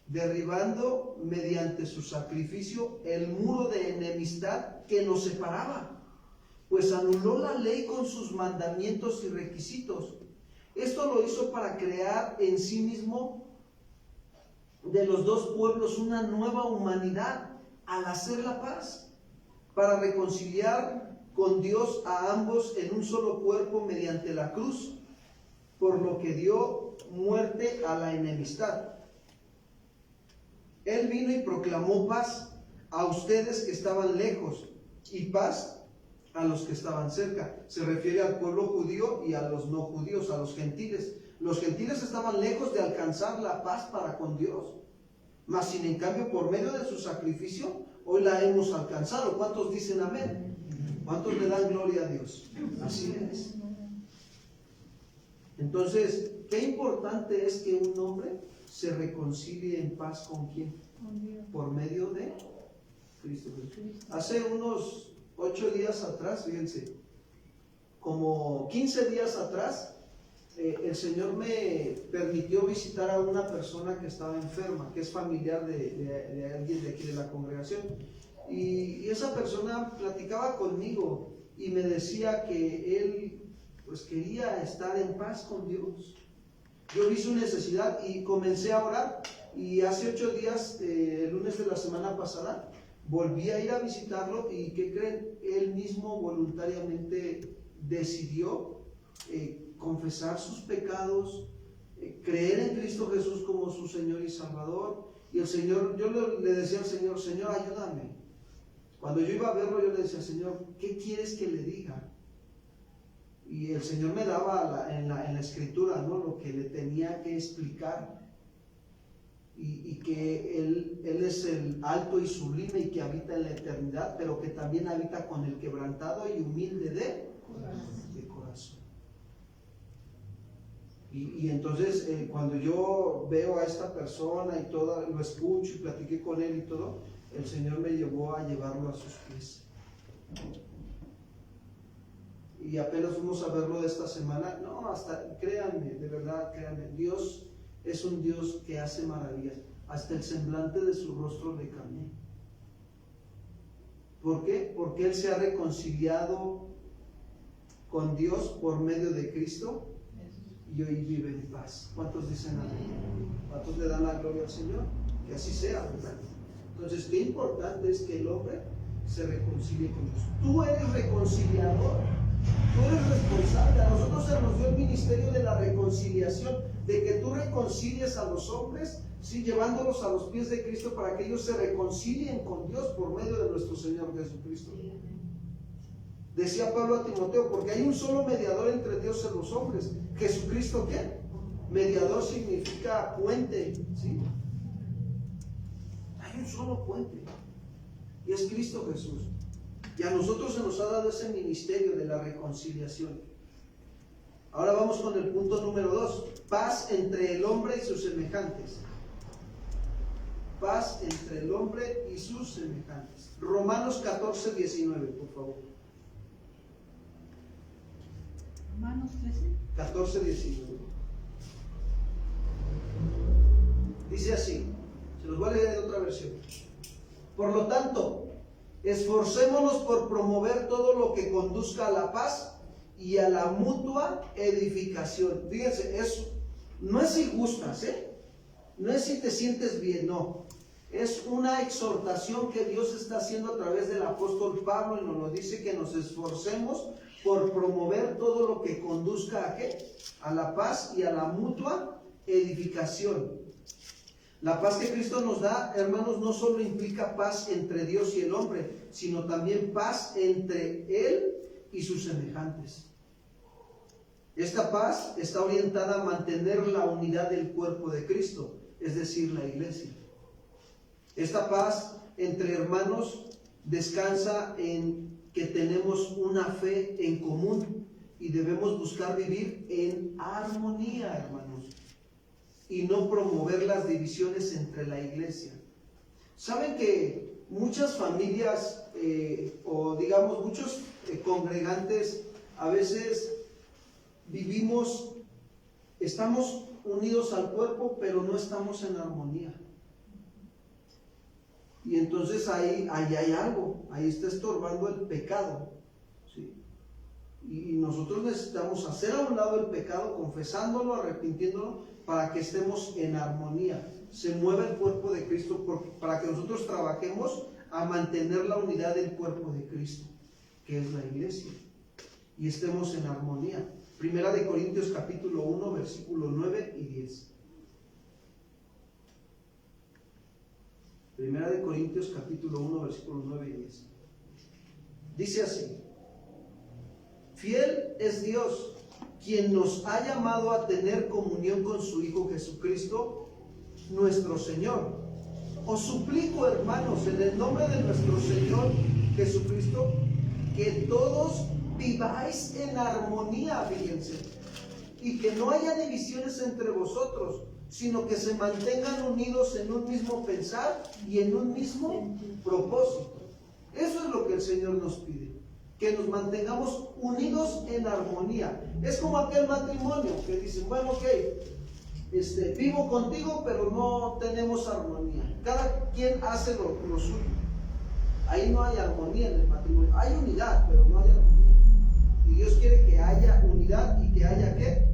derribando mediante su sacrificio el muro de enemistad que nos separaba, pues anuló la ley con sus mandamientos y requisitos. Esto lo hizo para crear en sí mismo de los dos pueblos una nueva humanidad al hacer la paz, para reconciliar con Dios a ambos en un solo cuerpo mediante la cruz, por lo que dio muerte a la enemistad. Él vino y proclamó paz a ustedes que estaban lejos y paz a los que estaban cerca. Se refiere al pueblo judío y a los no judíos, a los gentiles. Los gentiles estaban lejos de alcanzar la paz para con Dios, mas sin en cambio por medio de su sacrificio hoy la hemos alcanzado. ¿Cuántos dicen amén? ¿Cuántos le dan gloria a Dios? Así es. Entonces, qué importante es que un hombre se reconcilie en paz con ¿quién? Con Dios. Por medio de Cristo. Hace unos 8 días atrás, fíjense, como 15 días atrás, el Señor me permitió visitar a una persona que estaba enferma, que es familiar de alguien de aquí de la congregación. Y esa persona platicaba conmigo y me decía que él pues quería estar en paz con Dios. Yo vi su necesidad y comencé a orar. Y hace 8 días, el lunes de la semana pasada, volví a ir a visitarlo y ¿qué creen? Él mismo voluntariamente decidió confesar sus pecados, creer en Cristo Jesús como su Señor y Salvador. Y el Señor, yo le decía al Señor, Señor, ayúdame. Cuando yo iba a verlo, yo le decía, Señor, ¿qué quieres que le diga? Y el Señor me daba en la Escritura, ¿no?, lo que le tenía que explicar. Y que él es el alto y sublime y que habita en la eternidad, pero que también habita con el quebrantado y humilde de corazón. Y entonces cuando yo veo a esta persona y todo, lo escucho y platiqué con él y todo, el Señor me llevó a llevarlo a sus pies. Y apenas fuimos a verlo de esta semana. No, hasta, créanme, de verdad, créanme, Dios es un Dios que hace maravillas. Hasta el semblante de su rostro le cambió. ¿Por qué? Porque Él se ha reconciliado con Dios por medio de Cristo y hoy vive en paz. ¿Cuántos dicen amén? ¿Cuántos le dan la gloria al Señor? Que así sea, ¿verdad? Entonces, qué importante es que el hombre se reconcilie con Dios. Tú eres reconciliador. Tú eres responsable. A nosotros se nos dio el ministerio de la reconciliación, de que tú reconcilies a los hombres, ¿sí?, llevándolos a los pies de Cristo para que ellos se reconcilien con Dios por medio de nuestro Señor Jesucristo. Decía Pablo a Timoteo, porque hay un solo mediador entre Dios y los hombres. ¿Jesucristo qué? Mediador significa puente, ¿sí? Hay un solo puente y es Cristo Jesús. Y a nosotros se nos ha dado ese ministerio de la reconciliación. Ahora vamos con el punto número 2. Paz entre el hombre y sus semejantes. Paz entre el hombre y sus semejantes. Romanos 14, 19, por favor. Romanos 13. 14, 19. Dice así. Se los voy a leer en otra versión. Por lo tanto, esforcémonos por promover todo lo que conduzca a la paz y a la mutua edificación. Fíjense, eso no es si gustas, no es si te sientes bien, no. Es una exhortación que Dios está haciendo a través del apóstol Pablo, y nos lo dice, que nos esforcemos por promover todo lo que conduzca ¿a qué? A la paz y a la mutua edificación. La paz que Cristo nos da, hermanos, no solo implica paz entre Dios y el hombre, sino también paz entre Él y sus semejantes. Esta paz está orientada a mantener la unidad del cuerpo de Cristo, es decir, la iglesia. Esta paz entre hermanos descansa en que tenemos una fe en común y debemos buscar vivir en armonía, hermanos, y no promover las divisiones entre la iglesia. ¿Saben que muchas familias o digamos muchos congregantes a veces estamos unidos al cuerpo, pero no estamos en armonía? Y entonces ahí hay algo, ahí está estorbando el pecado, ¿sí? Y nosotros necesitamos hacer a un lado el pecado, confesándolo, arrepintiéndolo, para que estemos en armonía. Se mueve el cuerpo de Cristo para que nosotros trabajemos a mantener la unidad del cuerpo de Cristo, que es la iglesia, y estemos en armonía. Primera de Corintios capítulo 1, versículo 9 y 10. Primera de Corintios capítulo 1, versículo 9 y 10. Dice así: fiel es Dios, quien nos ha llamado a tener comunión con su Hijo Jesucristo, nuestro Señor. Os suplico, hermanos, en el nombre de nuestro Señor Jesucristo, que todos viváis en armonía, fíjense, y que no haya divisiones entre vosotros, sino que se mantengan unidos en un mismo pensar y en un mismo propósito. Eso es lo que el Señor nos pide, que nos mantengamos unidos en armonía. Es como aquel matrimonio que dicen, bueno, ok, vivo contigo, pero no tenemos armonía. Cada quien hace lo suyo. Ahí no hay armonía en el matrimonio. Hay unidad, pero no hay armonía. Y Dios quiere que haya unidad y que haya ¿qué?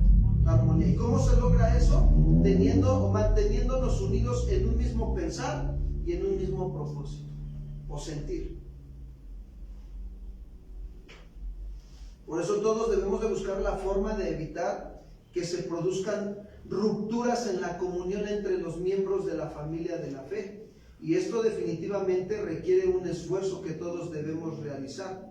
armonía. ¿Y cómo se logra eso? Teniendo o manteniéndonos unidos en un mismo pensar y en un mismo propósito o sentir. Por eso todos debemos de buscar la forma de evitar que se produzcan rupturas en la comunión entre los miembros de la familia de la fe. Y esto definitivamente requiere un esfuerzo que todos debemos realizar.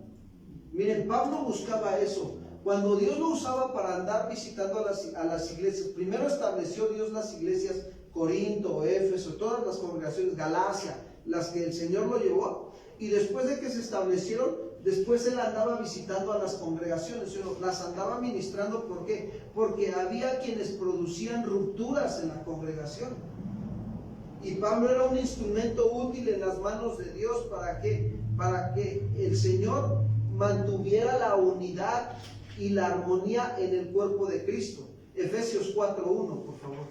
Miren, Pablo buscaba eso. Cuando Dios lo usaba para andar visitando a las iglesias, primero estableció Dios las iglesias, Corinto, Éfeso, todas las congregaciones, Galacia, las que el Señor lo llevó, y después de que se establecieron, después él andaba visitando a las congregaciones, las andaba ministrando. ¿Por qué? Porque había quienes producían rupturas en la congregación. Y Pablo era un instrumento útil en las manos de Dios. ¿Para qué? Para que el Señor mantuviera la unidad y la armonía en el cuerpo de Cristo. Efesios 4:1, por favor.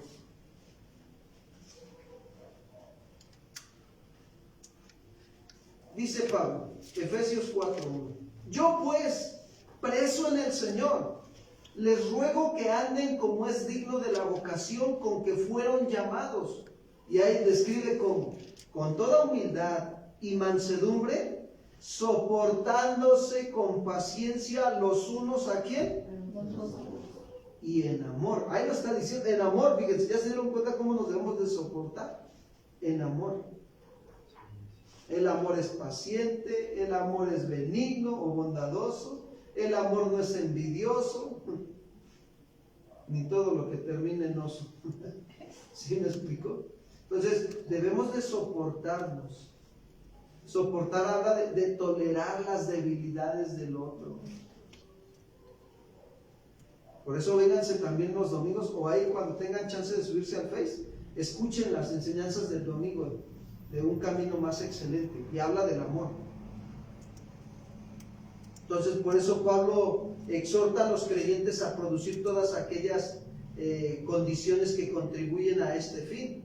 Dice Pablo, Efesios 4:1: Yo pues, preso en el Señor, les ruego que anden como es digno de la vocación con que fueron llamados. Y ahí describe cómo: con toda humildad y mansedumbre, soportándose con paciencia los unos a quién, y en amor. Ahí lo está diciendo, en amor. Fíjense, ya se dieron cuenta cómo nos debemos de soportar. En amor. El amor es paciente, el amor es benigno o bondadoso, el amor no es envidioso, ni todo lo que termine en oso. ¿Sí me explico? Entonces, debemos de soportarnos. Soportar habla de tolerar las debilidades del otro. Por eso vénganse también los domingos, o ahí cuando tengan chance de subirse al Face, escuchen las enseñanzas del domingo, de un camino más excelente, y habla del amor. Entonces, por eso Pablo exhorta a los creyentes a producir todas aquellas condiciones que contribuyen a este fin.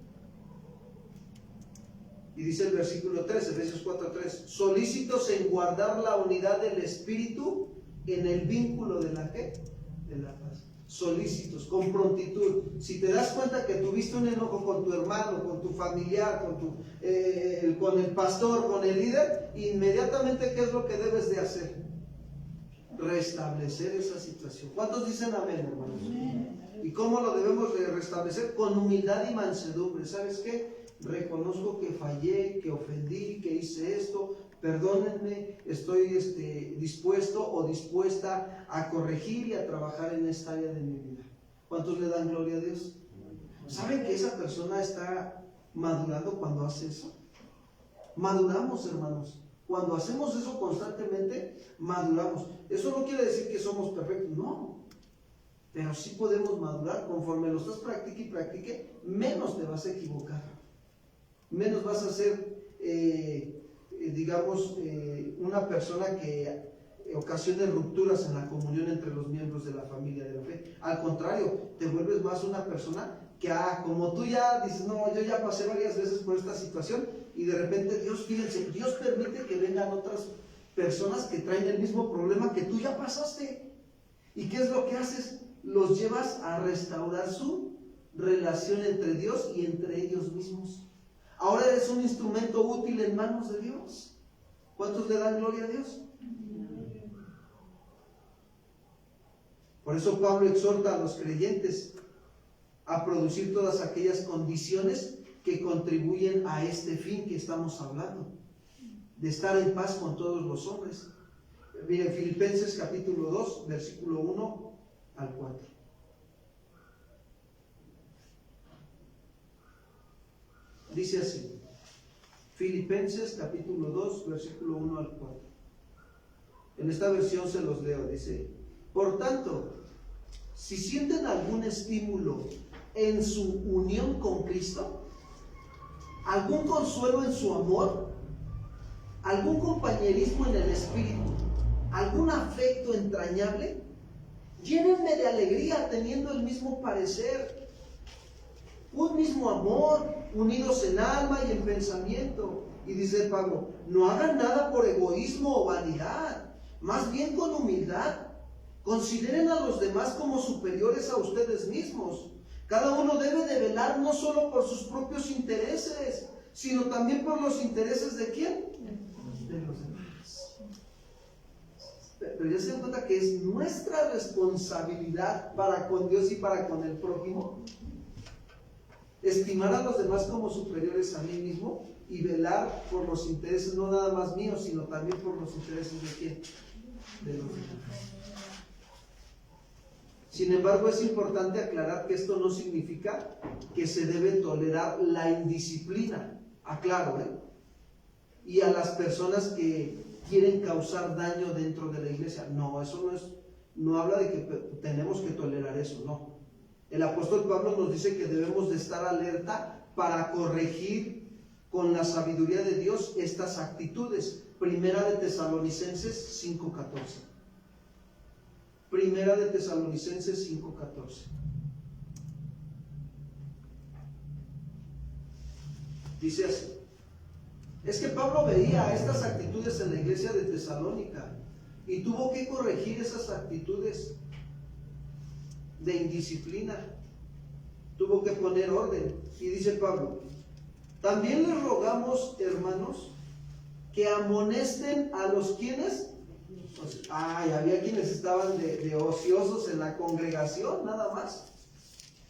Y dice el versículo 3, Efesios 4:3: solícitos en guardar la unidad del Espíritu en el vínculo de la ¿qué? De la paz. Solícitos, con prontitud. Si te das cuenta que tuviste un enojo con tu hermano, con tu familiar, con el pastor, con el líder, inmediatamente, ¿qué es lo que debes de hacer? Restablecer esa situación. ¿Cuántos dicen amén, hermanos? ¿Y cómo lo debemos de restablecer? Con humildad y mansedumbre. ¿Sabes qué? Reconozco que fallé, que ofendí, que hice esto. Perdónenme, estoy dispuesto o dispuesta a corregir y a trabajar en esta área de mi vida. ¿Cuántos le dan gloria a Dios? ¿Saben que esa persona está madurando cuando hace eso? Maduramos, hermanos. Cuando hacemos eso constantemente, maduramos. Eso no quiere decir que somos perfectos, no. Pero sí podemos madurar. Conforme lo estás practique y practique, menos te vas a equivocar. Menos vas a ser, una persona que ocasione rupturas en la comunión entre los miembros de la familia de la fe. Al contrario, te vuelves más una persona que, como tú ya dices, no, yo ya pasé varias veces por esta situación, y de repente fíjense, Dios permite que vengan otras personas que traen el mismo problema que tú ya pasaste. ¿Y qué es lo que haces? Los llevas a restaurar su relación entre Dios y entre ellos mismos. Ahora eres un instrumento útil en manos de Dios. ¿Cuántos le dan gloria a Dios? Por eso Pablo exhorta a los creyentes a producir todas aquellas condiciones que contribuyen a este fin que estamos hablando, de estar en paz con todos los hombres. Miren, Filipenses capítulo 2, versículo 1 al 4. Dice así, Filipenses capítulo 2, versículo 1 al 4. En esta versión se los leo, dice: por tanto, si sienten algún estímulo en su unión con Cristo, algún consuelo en su amor, algún compañerismo en el Espíritu, algún afecto entrañable, llénenme de alegría teniendo el mismo parecer, un mismo amor, unidos en alma y en pensamiento. Y dice Pablo, no hagan nada por egoísmo o vanidad, más bien con humildad, Consideren a los demás como superiores a ustedes mismos. Cada uno debe de velar no solo por sus propios intereses, sino también por los intereses ¿de quién? De los demás. Pero ya se dan cuenta que es nuestra responsabilidad para con Dios y para con el prójimo estimar a los demás como superiores a mí mismo y velar por los intereses no nada más míos, sino también por los intereses de quién? De los demás. Sin embargo, es importante aclarar que esto no significa que se debe tolerar la indisciplina. Aclaro, y a las personas que quieren causar daño dentro de la iglesia. No, eso no habla de que tenemos que tolerar eso, no. El apóstol Pablo nos dice que debemos de estar alerta para corregir con la sabiduría de Dios estas actitudes. Primera de Tesalonicenses 5:14. Primera de Tesalonicenses 5:14. Dice así. Es que Pablo veía estas actitudes en la iglesia de Tesalónica y tuvo que corregir esas actitudes de indisciplina. Tuvo que poner orden. Y dice Pablo, también les rogamos, hermanos, que amonesten a los quienes. Había quienes estaban de ociosos en la congregación, nada más.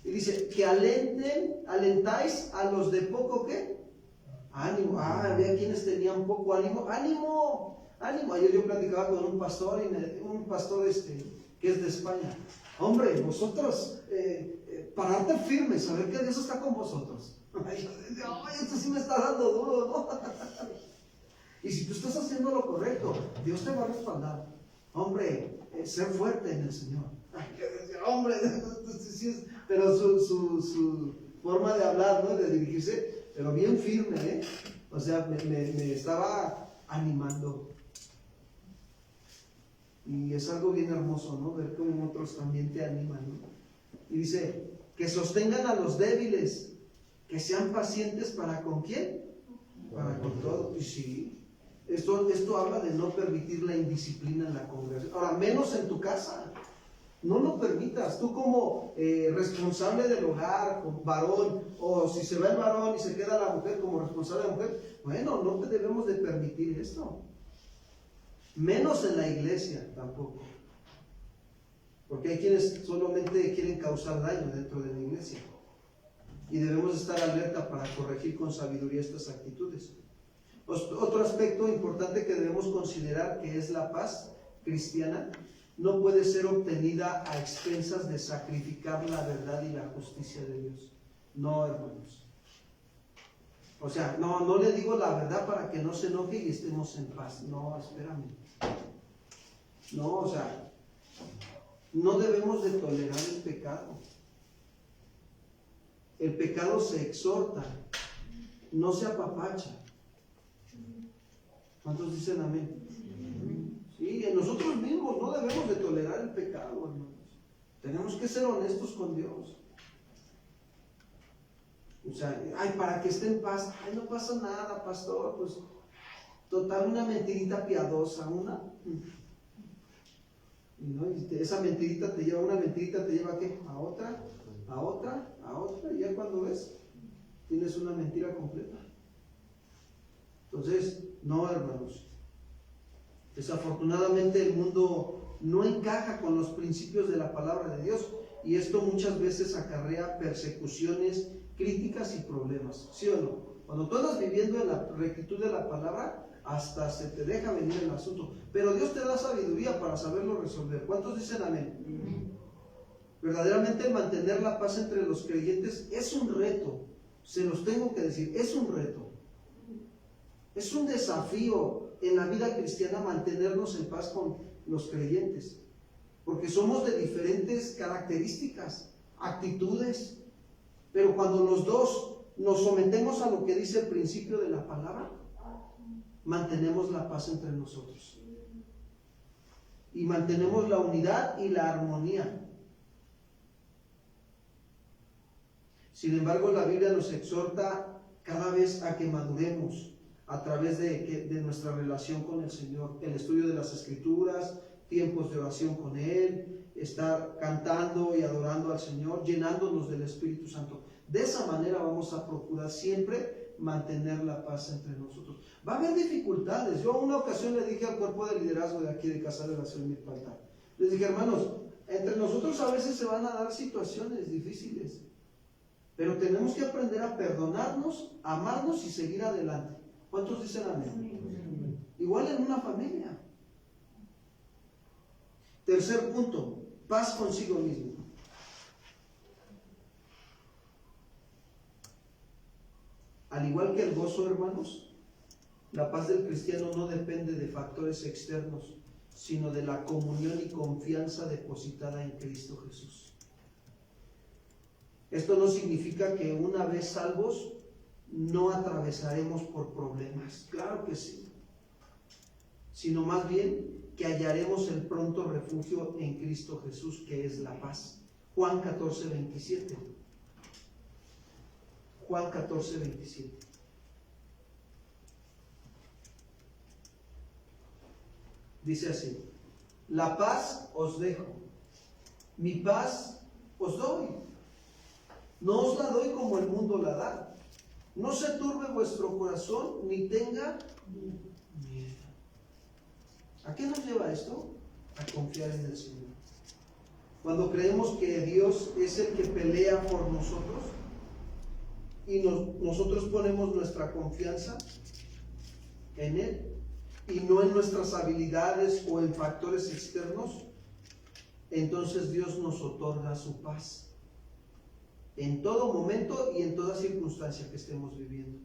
Y dice, que alentáis a los de poco, ¿qué? Ánimo. Había quienes tenían poco ánimo. ¡Ánimo! Ayer yo platicaba con un pastor, que es de España. Hombre, vosotros, pararte firmes, saber que Dios está con vosotros. Esto sí me está dando duro, ¿no? Y si tú estás haciendo lo correcto, Dios te va a respaldar. Hombre, ser fuerte en el Señor. Hombre, pero su forma de hablar, ¿no? De dirigirse, pero bien firme, O sea, me estaba animando. Y es algo bien hermoso, ¿no? Ver cómo otros también te animan, ¿no? Y dice, que sostengan a los débiles, que sean pacientes para ¿con quién? Para con todo. Y sí, esto habla de no permitir la indisciplina en la congregación. Ahora, menos en tu casa. No lo permitas. Tú como responsable del hogar, como varón, o si se va el varón y se queda la mujer como responsable de la mujer, bueno, no te debemos de permitir esto. Menos en la iglesia tampoco. Porque hay quienes solamente quieren causar daño dentro de la iglesia. Y debemos estar alerta para corregir con sabiduría estas actitudes. Otro aspecto importante que debemos considerar, que es la paz cristiana, no puede ser obtenida a expensas de sacrificar la verdad y la justicia de Dios. No, hermanos. O sea, no le digo la verdad para que no se enoje y estemos en paz. No, espérame. No, o sea, no debemos de tolerar el pecado. El pecado se exhorta, no se apapacha. ¿Cuántos dicen amén? Sí, en nosotros mismos no debemos de tolerar el pecado, hermanos. Tenemos que ser honestos con Dios. O sea, para que esté en paz, no pasa nada, pastor, pues, total, una mentirita piadosa, una. ¿No? Y esa mentirita te lleva, una mentirita te lleva ¿a qué? A otra, a otra, a otra, y ya cuando ves, tienes una mentira completa. Entonces, no, hermanos. Desafortunadamente el mundo no encaja con los principios de la palabra de Dios y esto muchas veces acarrea persecuciones, críticas y problemas. ¿Sí o no? Cuando tú andas viviendo en la rectitud de la palabra, hasta se te deja venir el asunto. Pero Dios te da sabiduría para saberlo resolver. ¿Cuántos dicen amén? Verdaderamente mantener la paz entre los creyentes es un reto. Se los tengo que decir, es un reto. Es un desafío en la vida cristiana mantenernos en paz con los creyentes. Porque somos de diferentes características, actitudes. Pero cuando los dos nos sometemos a lo que dice el principio de la palabra, mantenemos la paz entre nosotros. Y mantenemos la unidad y la armonía. Sin embargo, la Biblia nos exhorta cada vez a que maduremos a través de nuestra relación con el Señor, el estudio de las Escrituras, tiempos de oración con Él, estar cantando y adorando al Señor, llenándonos del Espíritu Santo. De esa manera vamos a procurar siempre mantener la paz entre nosotros. Va a haber dificultades. Yo una ocasión le dije al cuerpo de liderazgo de aquí de Casa de Oración Milpa Altar, les dije, hermanos, entre nosotros a veces se van a dar situaciones difíciles, pero tenemos que aprender a perdonarnos, amarnos y seguir adelante. ¿Cuántos dicen amén? Igual en una familia. Tercer punto, paz consigo mismo. Al igual que el gozo, hermanos, la paz del cristiano no depende de factores externos, sino de la comunión y confianza depositada en Cristo Jesús. Esto no significa que una vez salvos no atravesaremos por problemas, claro que sí, sino más bien que hallaremos el pronto refugio en Cristo Jesús, que es la paz. Juan 14, 27. Juan 14, 27. Dice así: la paz os dejo, mi paz os doy. No os la doy como el mundo la da. No se turbe vuestro corazón, ni tenga miedo. ¿A qué nos lleva esto? A confiar en el Señor. Cuando creemos que Dios es el que pelea por nosotros y nosotros ponemos nuestra confianza en Él y no en nuestras habilidades o en factores externos, entonces Dios nos otorga su paz en todo momento y en toda circunstancia que estemos viviendo.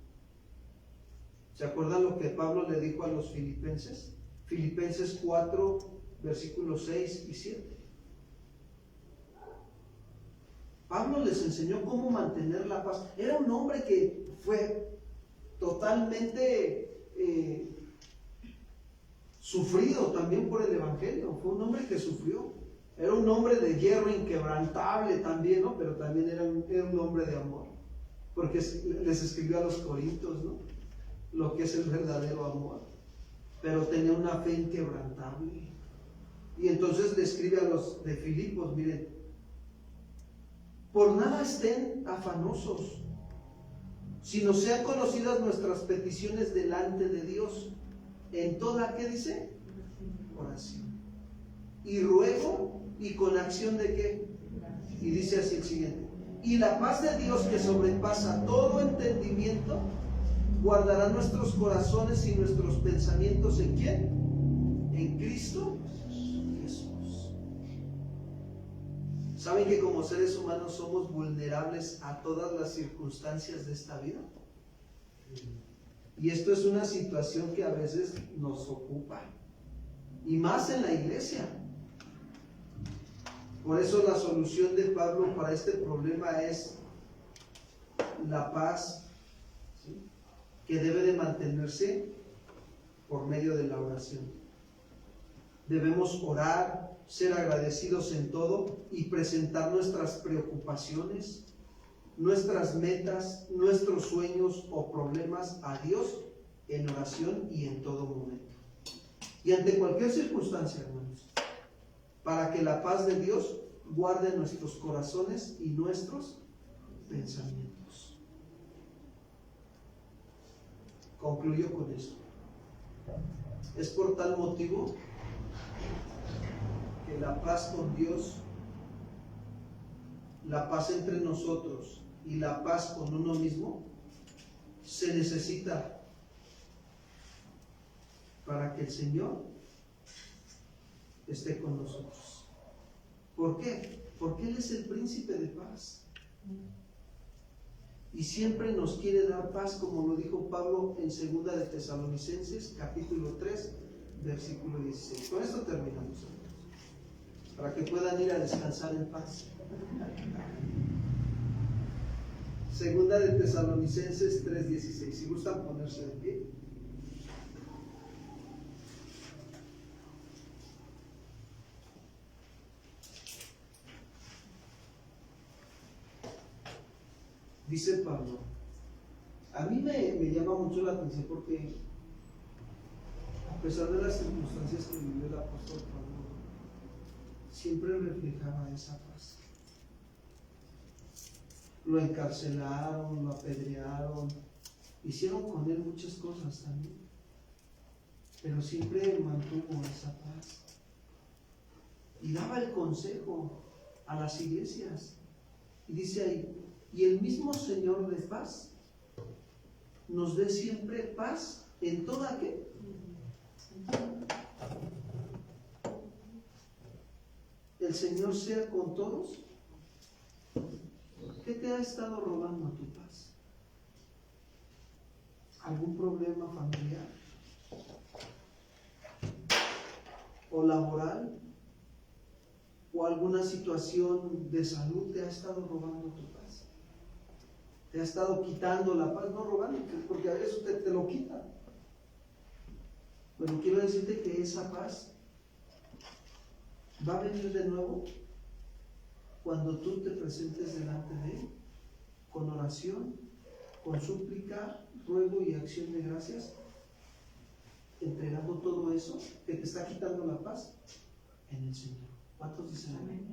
¿Se acuerdan lo que Pablo le dijo a los filipenses? Filipenses 4, versículos 6 y 7. Pablo les enseñó cómo mantener la paz. Era un hombre que fue totalmente sufrido también por el Evangelio. Fue un hombre que sufrió. Era un hombre de hierro inquebrantable también, ¿no? Pero también era un hombre de amor. Porque les escribió a los Corintios, ¿no? Lo que es el verdadero amor. Pero tenía una fe inquebrantable. Y entonces le escribe a los de Filipos, miren, por nada estén afanosos, sino sean conocidas nuestras peticiones delante de Dios, en toda, ¿qué dice? Oración. Y ruego, y con acción de qué? Y dice así el siguiente: y la paz de Dios, que sobrepasa todo entendimiento, guardará nuestros corazones y nuestros pensamientos ¿en quién? En Cristo Jesús. ¿Saben que como seres humanos somos vulnerables a todas las circunstancias de esta vida? Y esto es una situación que a veces nos ocupa, y más en la iglesia. Por eso la solución de Pablo para este problema es la paz, ¿sí?, que debe de mantenerse por medio de la oración. Debemos orar, ser agradecidos en todo y presentar nuestras preocupaciones, nuestras metas, nuestros sueños o problemas a Dios en oración y en todo momento. Y ante cualquier circunstancia, hermanos, para que la paz de Dios guarde nuestros corazones y nuestros pensamientos. Concluyo con esto. Es por tal motivo que la paz con Dios, la paz entre nosotros y la paz con uno mismo se necesita para que el Señor esté con nosotros. ¿Por qué? Porque Él es el príncipe de paz. Y siempre nos quiere dar paz, como lo dijo Pablo en 2 de Tesalonicenses, capítulo 3, versículo 16. Con esto terminamos, para que puedan ir a descansar en paz. 2 de Tesalonicenses 3:16. Si gustan ponerse de pie. Dice Pablo, a mí me llama mucho la atención porque a pesar de las circunstancias que vivió el apóstol Pablo, siempre reflejaba esa paz. Lo encarcelaron, lo apedrearon, hicieron con él muchas cosas también, pero siempre mantuvo esa paz. Y daba el consejo a las iglesias. Y dice ahí, y el mismo Señor de paz nos dé siempre paz en toda ¿qué? El Señor sea con todos. ¿Qué te ha estado robando tu paz? ¿Algún problema familiar? ¿O laboral? ¿O alguna situación de salud te ha estado robando tu paz? ¿Te ha estado quitando la paz? No robando, porque a veces te lo quita. Pero quiero decirte que esa paz va a venir de nuevo cuando tú te presentes delante de Él con oración, con súplica, ruego y acción de gracias, entregando todo eso que te está quitando la paz en el Señor. ¿Cuántos dicen amén?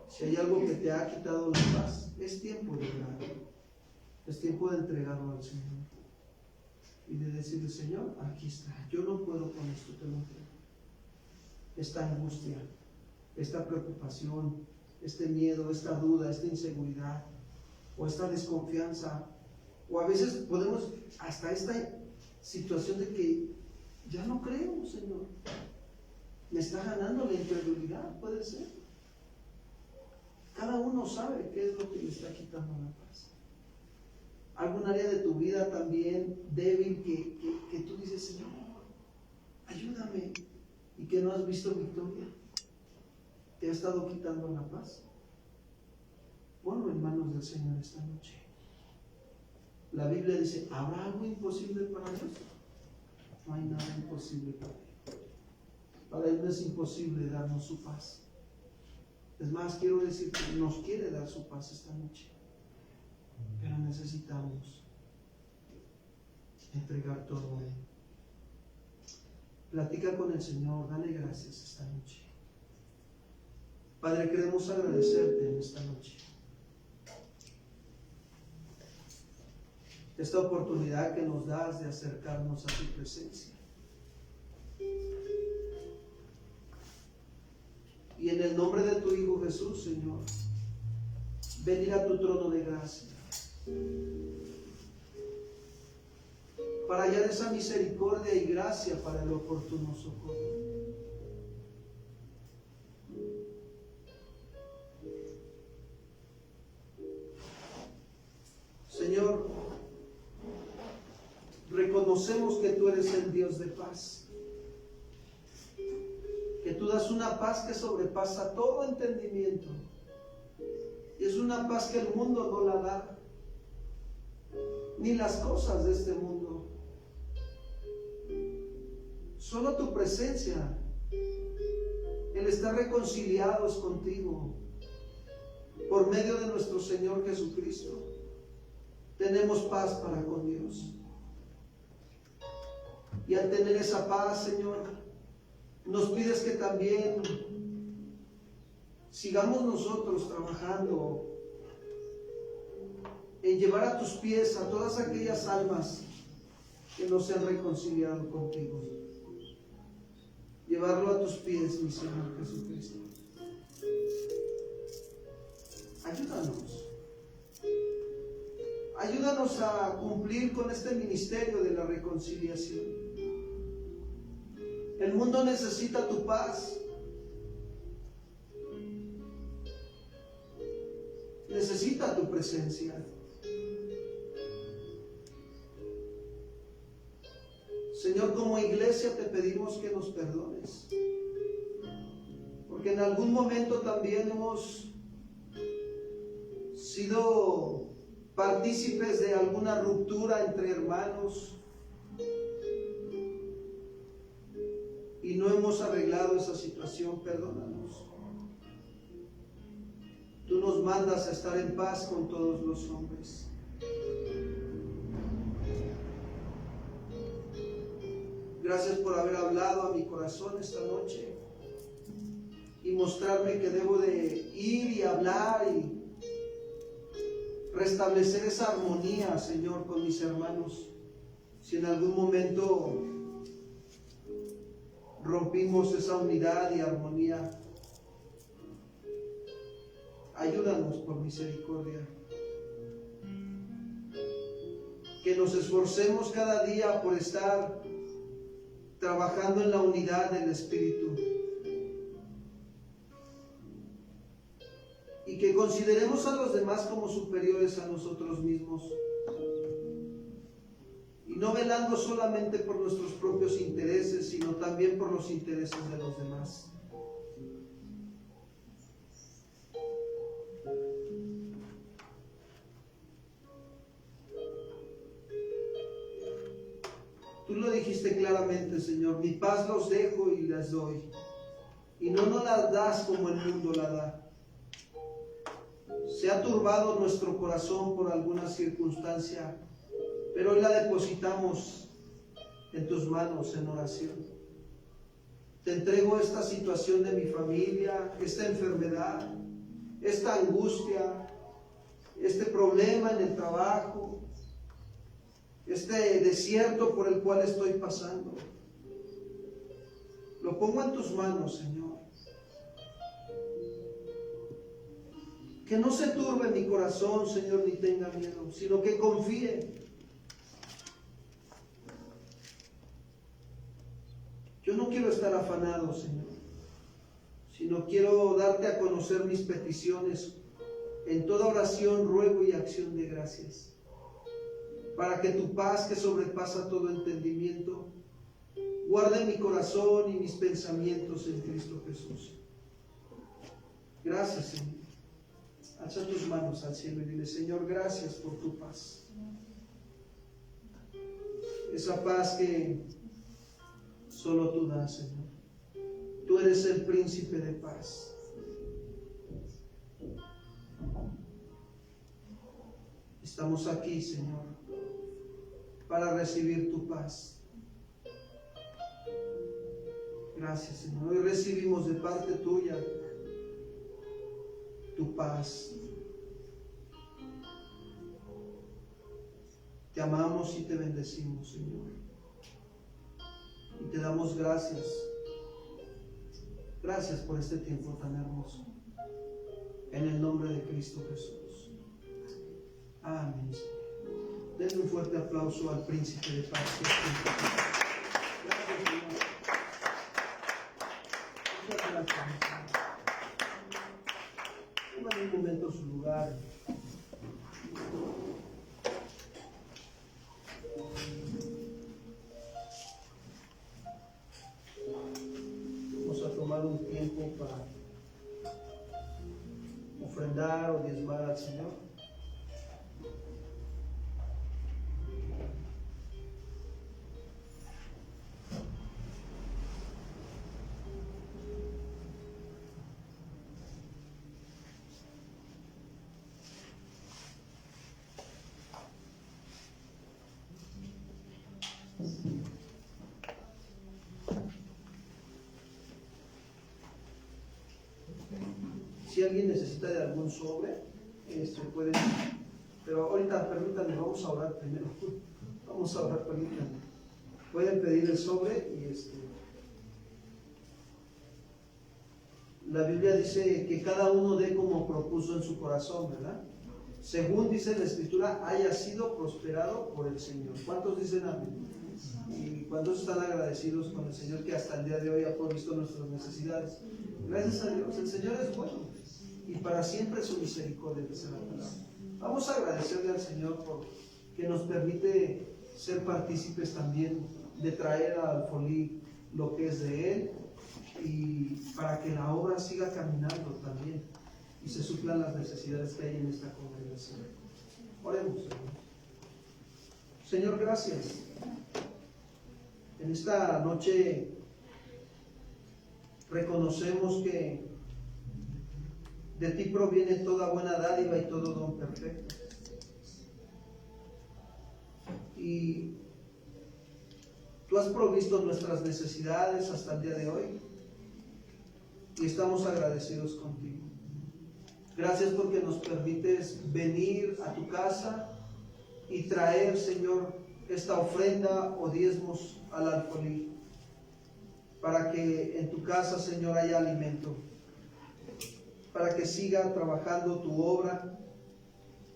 Si hay algo que te ha quitado la paz, es tiempo de orar, es tiempo de entregarlo al Señor y de decirle, Señor, aquí está, yo no puedo con esto, te lo entrego. Esta angustia, esta preocupación, este miedo, esta duda, esta inseguridad o esta desconfianza, o a veces podemos hasta esta situación de que ya no creo, Señor, me está ganando la incredulidad, puede ser. Cada uno sabe qué es lo que le está quitando la paz. Algún área de tu vida también débil que tú dices, Señor, ayúdame, y que no has visto victoria, te ha estado quitando la paz. Ponlo en manos del Señor esta noche. La Biblia dice, ¿habrá algo imposible para Dios? No hay nada imposible para Él. Para Él no es imposible darnos su paz. Es más, quiero decir que nos quiere dar su paz esta noche, pero necesitamos entregar todo a Él. Platica con el Señor, dale gracias esta noche. Padre, queremos agradecerte en esta noche esta oportunidad que nos das de acercarnos a tu presencia. Y en el nombre de tu Hijo Jesús, Señor, venir a tu trono de gracia para hallar esa misericordia y gracia para el oportuno socorro. Señor, reconocemos que tú eres el Dios de paz, que tú das una paz que sobrepasa todo entendimiento, y es una paz que el mundo no la da, ni las cosas de este mundo. Solo tu presencia, el estar reconciliados contigo por medio de nuestro Señor Jesucristo, tenemos paz para con Dios. Y al tener esa paz, Señor, nos pides que también sigamos nosotros trabajando en llevar a tus pies a todas aquellas almas que no se han reconciliado contigo. Llevarlo a tus pies, mi Señor Jesucristo. Ayúdanos. Ayúdanos a cumplir con este ministerio de la reconciliación. El mundo necesita tu paz. Necesita tu presencia. Señor, como iglesia te pedimos que nos perdones, porque en algún momento también hemos sido partícipes de alguna ruptura entre hermanos y no hemos arreglado esa situación. Perdónanos. Tú nos mandas a estar en paz con todos los hombres. Gracias por haber hablado a mi corazón esta noche y mostrarme que debo de ir y hablar y restablecer esa armonía, Señor, con mis hermanos. Si en algún momento rompimos esa unidad y armonía, ayúdanos por misericordia. Que nos esforcemos cada día por estar trabajando en la unidad del Espíritu. Y que consideremos a los demás como superiores a nosotros mismos. Y no velando solamente por nuestros propios intereses, sino también por los intereses de los demás. Tú lo dijiste claramente, Señor, mi paz los dejo y las doy. Y no nos la das como el mundo la da. Se ha turbado nuestro corazón por alguna circunstancia, pero hoy la depositamos en tus manos en oración. Te entrego esta situación de mi familia, esta enfermedad, esta angustia, este problema en el trabajo, este desierto por el cual estoy pasando. Lo pongo en tus manos, Señor. Que no se turbe mi corazón, Señor, ni tenga miedo, sino que confíe. Yo no quiero estar afanado, Señor, sino quiero darte a conocer mis peticiones. En toda oración, ruego y acción de gracias, para que tu paz, que sobrepasa todo entendimiento, guarde mi corazón y mis pensamientos en Cristo Jesús. Gracias, Señor. Alza tus manos al cielo y dile: Señor, gracias por tu paz. Esa paz que solo tú das, Señor. Tú eres el príncipe de paz. Estamos aquí, Señor, para recibir tu paz. Gracias, Señor. Hoy recibimos de parte tuya tu paz. Te amamos y te bendecimos, Señor. Y te damos gracias. Gracias por este tiempo tan hermoso. En el nombre de Cristo Jesús. Amén. Denle un fuerte aplauso al príncipe de paz. Gracias, Señor. Muchas gracias. Tomen un momento su lugar. Vamos a tomar un tiempo para ofrendar o diezmar al Señor. Si alguien necesita de algún sobre, pueden, pero ahorita permítanme, vamos a orar primero. Vamos a orar, permítanme. Pueden pedir el sobre y la Biblia dice que cada uno dé como propuso en su corazón, ¿verdad? Según dice la Escritura, haya sido prosperado por el Señor. ¿Cuántos dicen amén? ¿Y cuántos están agradecidos con el Señor que hasta el día de hoy ha provisto nuestras necesidades? Gracias a Dios, el Señor es bueno y para siempre su misericordia, dice la palabra. Vamos a agradecerle al Señor por que nos permite ser partícipes también de traer al Alfolí lo que es de Él, y para que la obra siga caminando también y se suplan las necesidades que hay en esta congregación. Oremos, hermanos. Señor, gracias. En esta noche reconocemos que de ti proviene toda buena dádiva y todo don perfecto. Y tú has provisto nuestras necesidades hasta el día de hoy. y estamos agradecidos contigo. Gracias porque nos permites venir a tu casa y traer, Señor, esta ofrenda o diezmos al alfolí, para que en tu casa, Señor, haya alimento, para que siga trabajando tu obra,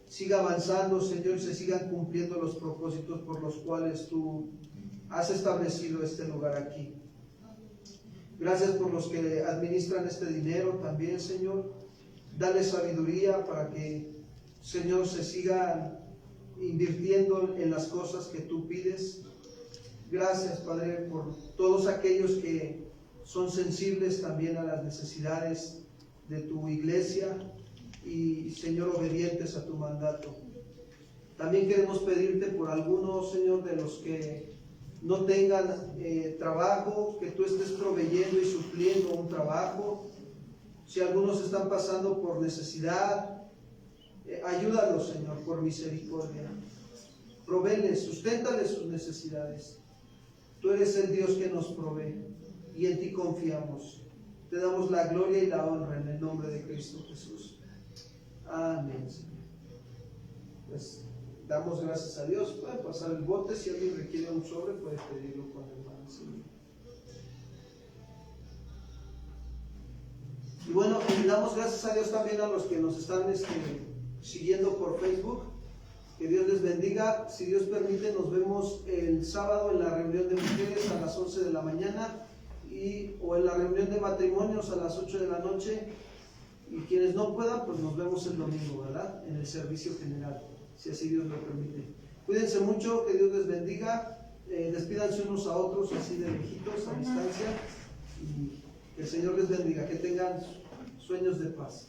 siga avanzando, Señor, y se sigan cumpliendo los propósitos por los cuales tú has establecido este lugar aquí. Gracias por los que administran este dinero también, Señor. Dale sabiduría para que, Señor, se sigan invirtiendo en las cosas que tú pides. Gracias, Padre, por todos aquellos que son sensibles también a las necesidades de tu iglesia y, Señor, obedientes a tu mandato. También queremos pedirte por algunos, Señor, de los que no tengan trabajo, que tú estés proveyendo y supliendo un trabajo. Si algunos están pasando por necesidad, ayúdalos, Señor, por misericordia. Provéles, susténtales sus necesidades. Tú eres el Dios que nos provee y en ti confiamos. Te damos la gloria y la honra en el nombre de Cristo Jesús. Amén, Señor. Pues damos gracias a Dios. Pueden pasar el bote. Si alguien requiere un sobre, puede pedirlo con el hermano. Y bueno, y damos gracias a Dios también a los que nos están siguiendo por Facebook. Que Dios les bendiga. Si Dios permite, nos vemos el sábado en la reunión de mujeres a las 11 de la mañana o en la reunión de matrimonios a las 8 de la noche. Y quienes no puedan, pues nos vemos el domingo, ¿verdad? En el servicio general, si así Dios lo permite. Cuídense mucho, que Dios les bendiga. Despídanse unos a otros así de lejitos, a distancia. Y que el Señor les bendiga. Que tengan sueños de paz.